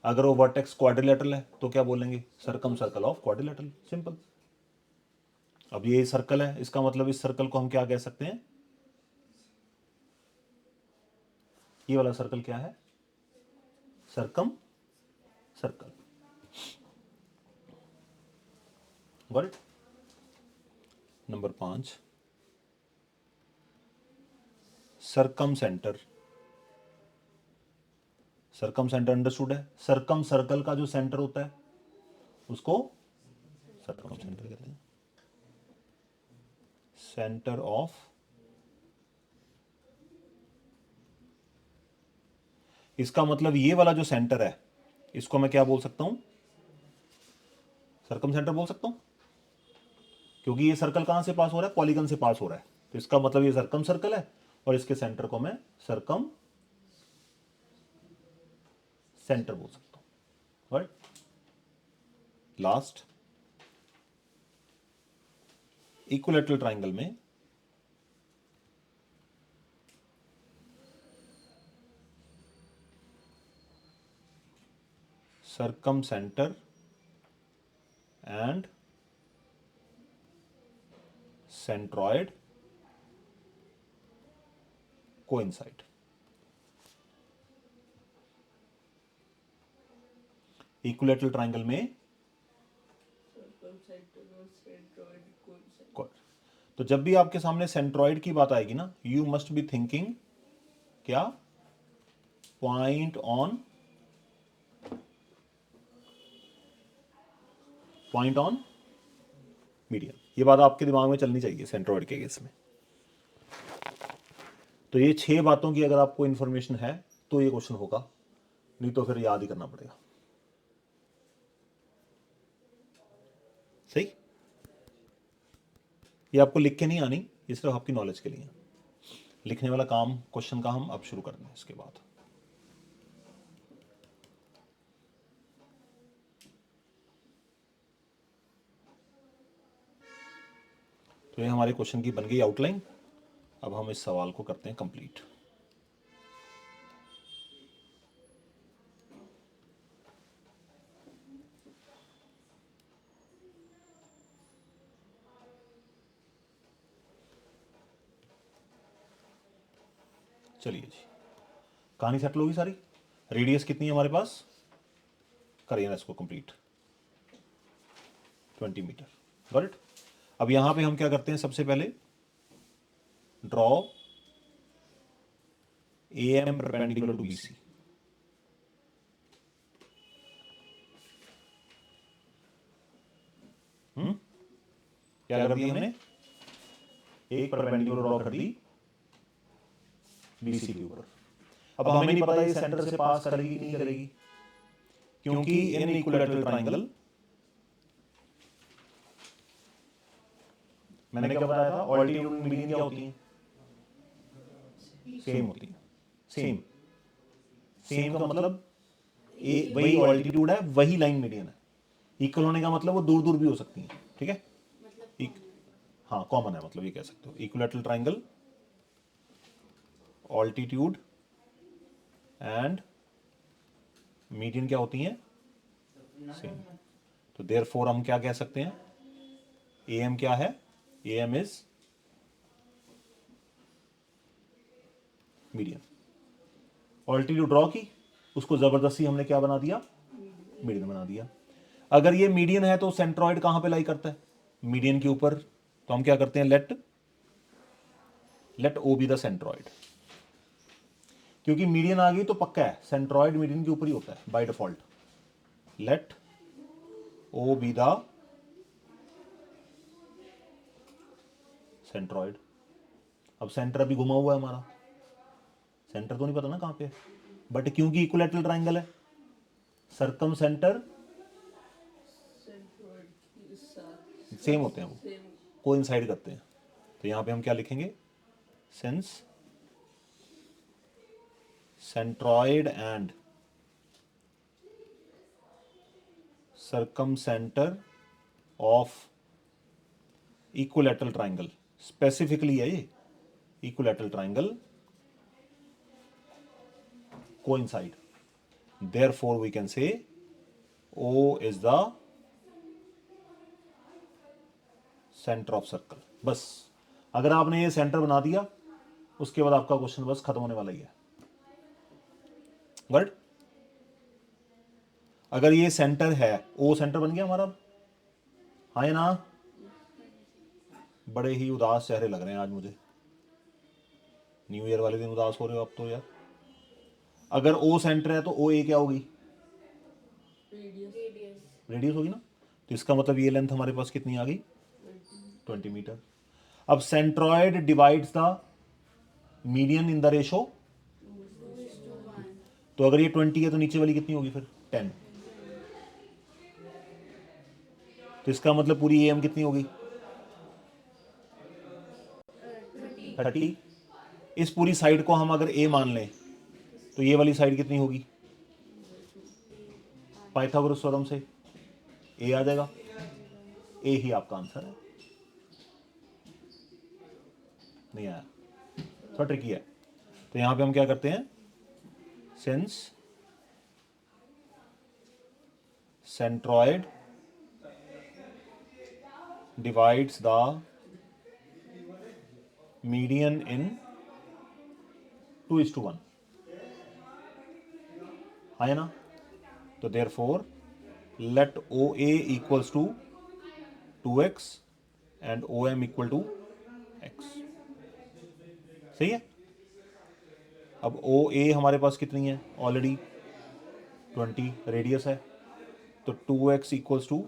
[SPEAKER 1] अगर वो वर्टेक्स क्वाड्रिलेटरल है तो क्या बोलेंगे? सरकम सर्कल ऑफ क्वाड्रिलेटरल। सिंपल। अब ये सर्कल है, इसका मतलब इस सर्कल को हम क्या कह सकते हैं? ये वाला सर्कल क्या है? Circumcircle. Got it? Number 5, circumcentre. Circumcentre understood है? सरकम सर्कल का जो सेंटर होता है उसको सरकम सेंटर कहते हैं। सेंटर ऑफ, इसका मतलब ये वाला जो सेंटर है इसको मैं क्या बोल सकता हूं? सरकम सेंटर बोल सकता हूं, क्योंकि ये सर्कल कहां से पास हो रहा है? पॉलीगन से पास हो रहा है। तो इसका मतलब ये सरकम सर्कल है, और इसके सेंटर को मैं सरकम सेंटर बोल सकता हूं। राइट? लास्ट, इक्विलैटरल ट्राइंगल में circumcentre and centroid coincide. Equilateral triangle में तो जब भी आपके सामने सेंट्रॉइड की बात आएगी ना, यू मस्ट बी थिंकिंग क्या, पॉइंट ऑन मीडियन। ये बात आपके दिमाग में चलनी चाहिए सेंट्रॉइड के केस में। तो ये 6 बातों की अगर आपको इंफॉर्मेशन है तो ये क्वेश्चन होगा, नहीं तो फिर याद ही करना पड़ेगा। सही, ये आपको लिख के नहीं आनी, ये सिर्फ आपकी नॉलेज के लिए। लिखने वाला काम क्वेश्चन का हम अब शुरू कर दें इसके बाद। तो ये हमारे क्वेश्चन की बन गई आउटलाइन। अब हम इस सवाल को करते हैं कंप्लीट। चलिए जी, कहानी सेटल होगी सारी। रेडियस कितनी है हमारे पास, करिए ना इसको कंप्लीट, 20 मीटर। Got it. अब यहां पे हम क्या करते हैं, सबसे पहले draw AM perpendicular to BC। क्या कर दिया हमने, एक परपेंडिकुलर ड्रॉ कर दी BC के ऊपर। अब हमें नहीं पता ये सेंटर से पास करेगी कि नहीं करेगी, क्योंकि इन इक्विलैटरल ट्राइंगल, मैंने क्या बताया था, ऑल्टीट्यूड और मीडियन क्या होती है, सेम होती है। सेम सेम का मतलब वही ऑल्टीट्यूड है, वही लाइन मीडियन है। इक्वल होने का मतलब वो दूर दूर भी हो सकती है, ठीक है। हाँ कॉमन है, मतलब ये कह सकते हो equilateral triangle altitude and median क्या होती हैं, सेम। तो देयरफॉर हम क्या कह सकते हैं, AM क्या है, AM is median. Altitude draw की, उसको जबरदस्ती हमने क्या बना दिया, मीडियन बना दिया। अगर ये मीडियन है तो सेंट्रॉइड कहां पे लाई करता है, मीडियन के ऊपर। तो हम क्या करते हैं, let O be the centroid. क्योंकि मीडियन आ गई तो पक्का है सेंट्रॉइड मीडियन के ऊपर ही होता है by default. Let O be the centroid. अब सेंटर अभी घुमा हुआ है हमारा, सेंटर तो नहीं पता ना कहां पे है, बट क्योंकि इक्विलैटरल ट्राइंगल है, सर्कम सेंटर सेम होते हैं, वो कोइंसाइड करते हैं। तो यहां पे हम क्या लिखेंगे, since centroid and circumcentre of equilateral triangle, specifically है ये equilateral triangle coincide, therefore we can say O is the centre of circle. बस अगर आपने ये सेंटर बना दिया, उसके बाद आपका क्वेश्चन बस खत्म होने वाला ही है। बट अगर ये सेंटर है, O सेंटर बन गया हमारा, हाँ या ना। बड़े ही उदास चेहरे लग रहे हैं आज मुझे, न्यू ईयर वाले दिन उदास हो रहे हो आप तो यार। अगर O सेंटर है तो OA क्या होगी, रेडियस होगी ना। तो इसका मतलब ये लेंथ हमारे पास कितनी आ गई, 20 मीटर। अब centroid divides the median in the ratio, तो अगर ये 20 है तो नीचे वाली कितनी होगी फिर, 10। तो इसका मतलब पूरी AM कितनी होगी, 30। इस पूरी साइड को हम अगर A मान लें तो ये वाली साइड कितनी होगी, पाइथागोरस थ्योरम से A आ जाएगा। A ही आपका आंसर है। नहीं आया, थोड़ा ट्रिकी है। तो यहां पे हम क्या करते हैं, since centroid divides the median in 2:1, है ना? तो therefore let OA equals to 2x and OM equal to x। सही है। अब OA हमारे पास कितनी है? ऑलरेडी 20 रेडियस है, तो 2x इक्वल्स टू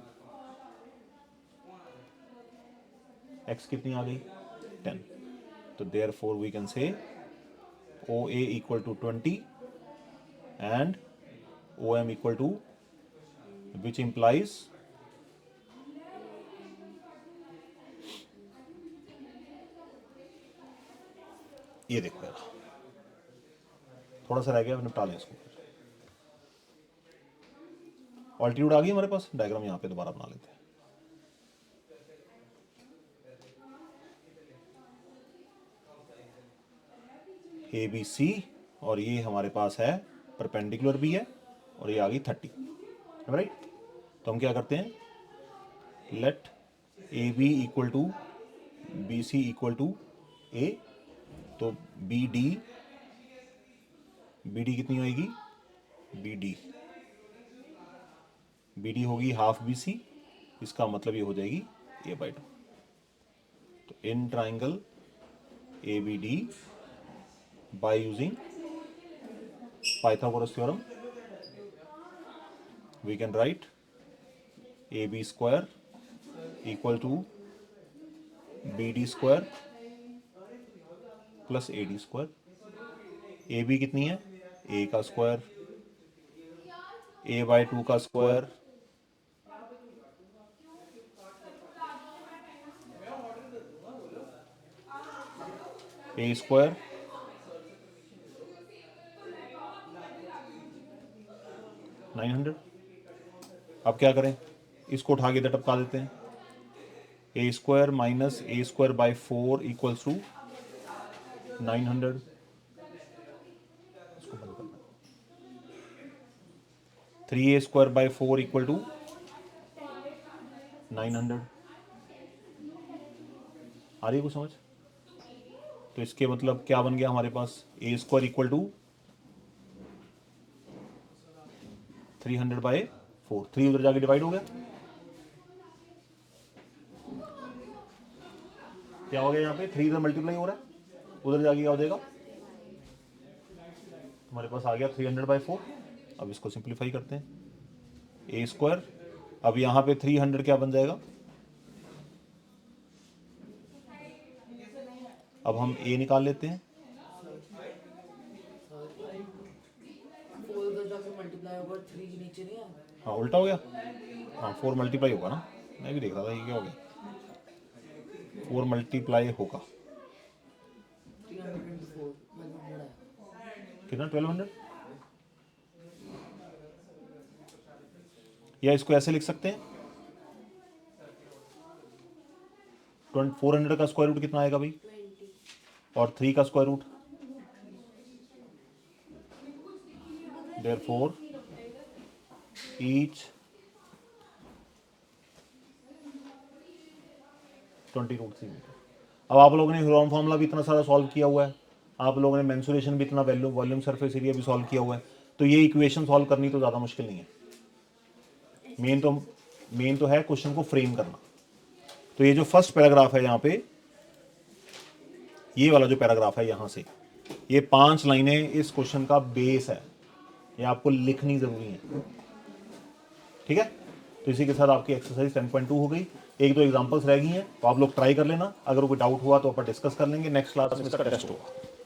[SPEAKER 1] x कितनी आ गई? 10। तो therefore we can say OA equal to 20 and OM equal to, which implies ये देखो यार, थोड़ा सा रह गया, निपटा लें इसको। ऑल्टीट्यूड आ गई हमारे पास, डायग्राम यहाँ पे दोबारा बना लेते हैं। ABC और ये हमारे पास है परपेंडिकुलर भी है, और ये आ गई 30, राइट? तो हम क्या करते हैं, let AB equal to BC equal to A। तो BD कितनी होगी? BD होगी हाफ BC, इसका मतलब ये हो जाएगी A/2। तो in triangle ABD by using Pythagoras theorem we can write AB square equal to BD square plus AD square। AB कितनी है? A का स्क्वायर, A/2 का स्क्वायर, A स्क्वायर, अब क्या करें, इसको उठा के इधर टपका देते हैं। A square minus A square by 4 equals to 900। इसको बंद करना। 3A square by 4 equal to 900। आ रही है कुछ समझ? तो इसके मतलब क्या बन गया हमारे पास? A square equal to 300 by 4। 3 उधर जाके डिवाइड हो गया, क्या हो गया यहाँ पे? 3 इधर मल्टीप्लाई हो रहा है, उधर जाके क्या हो जाएगा? हमारे पास आ गया 300 बाई 4। अब इसको सिंप्लीफाई करते हैं, A स्क्वायर, अब यहाँ पे 300 क्या बन जाएगा? अब हम A निकाल लेते हैं। हाँ उल्टा हो गया, हाँ 4 मल्टीप्लाई होगा ना, मैं भी देख रहा था ये क्या हो गया, 4 मल्टीप्लाई होगा कितना? 1200। या इसको ऐसे लिख सकते हैं, 400 का स्क्वायर रूट कितना आएगा भाई? और 3 का square root, therefore each 20√3 metre. अब आप लोगों ने ह्यूरॉन फार्मूला भी इतना सारा सॉल्व किया हुआ है, आप लोगों ने मेंसुरेशन भी इतना वॉल्यूम सरफेस एरिया भी सॉल्व किया हुआ है, तो ये इक्वेशन सॉल्व करनी तो ज़्यादा मुश्किल नहीं है। मेन तो है क्वेश्चन को फ्रेम करना। तो ये जो फर्स्ट पैराग्राफ है यहाँ पे, ये वाला जो पैराग्राफ है यहाँ से, ये 5 लाइनें इस क्वेश्चन का बेस है, ये आपको लिखनी जरूरी है, ठीक है? तो इसी के साथ आपकी एक्सरसाइज 10.2 हो गई। 1-2 एग्जांपल्स रह गई हैं, तो आप लोग ट्राई कर लेना, अगर कोई डाउट हुआ तो अपन डिस्कस कर लेंगे, नेक्स्ट क्लास में इसका टेस्ट होगा।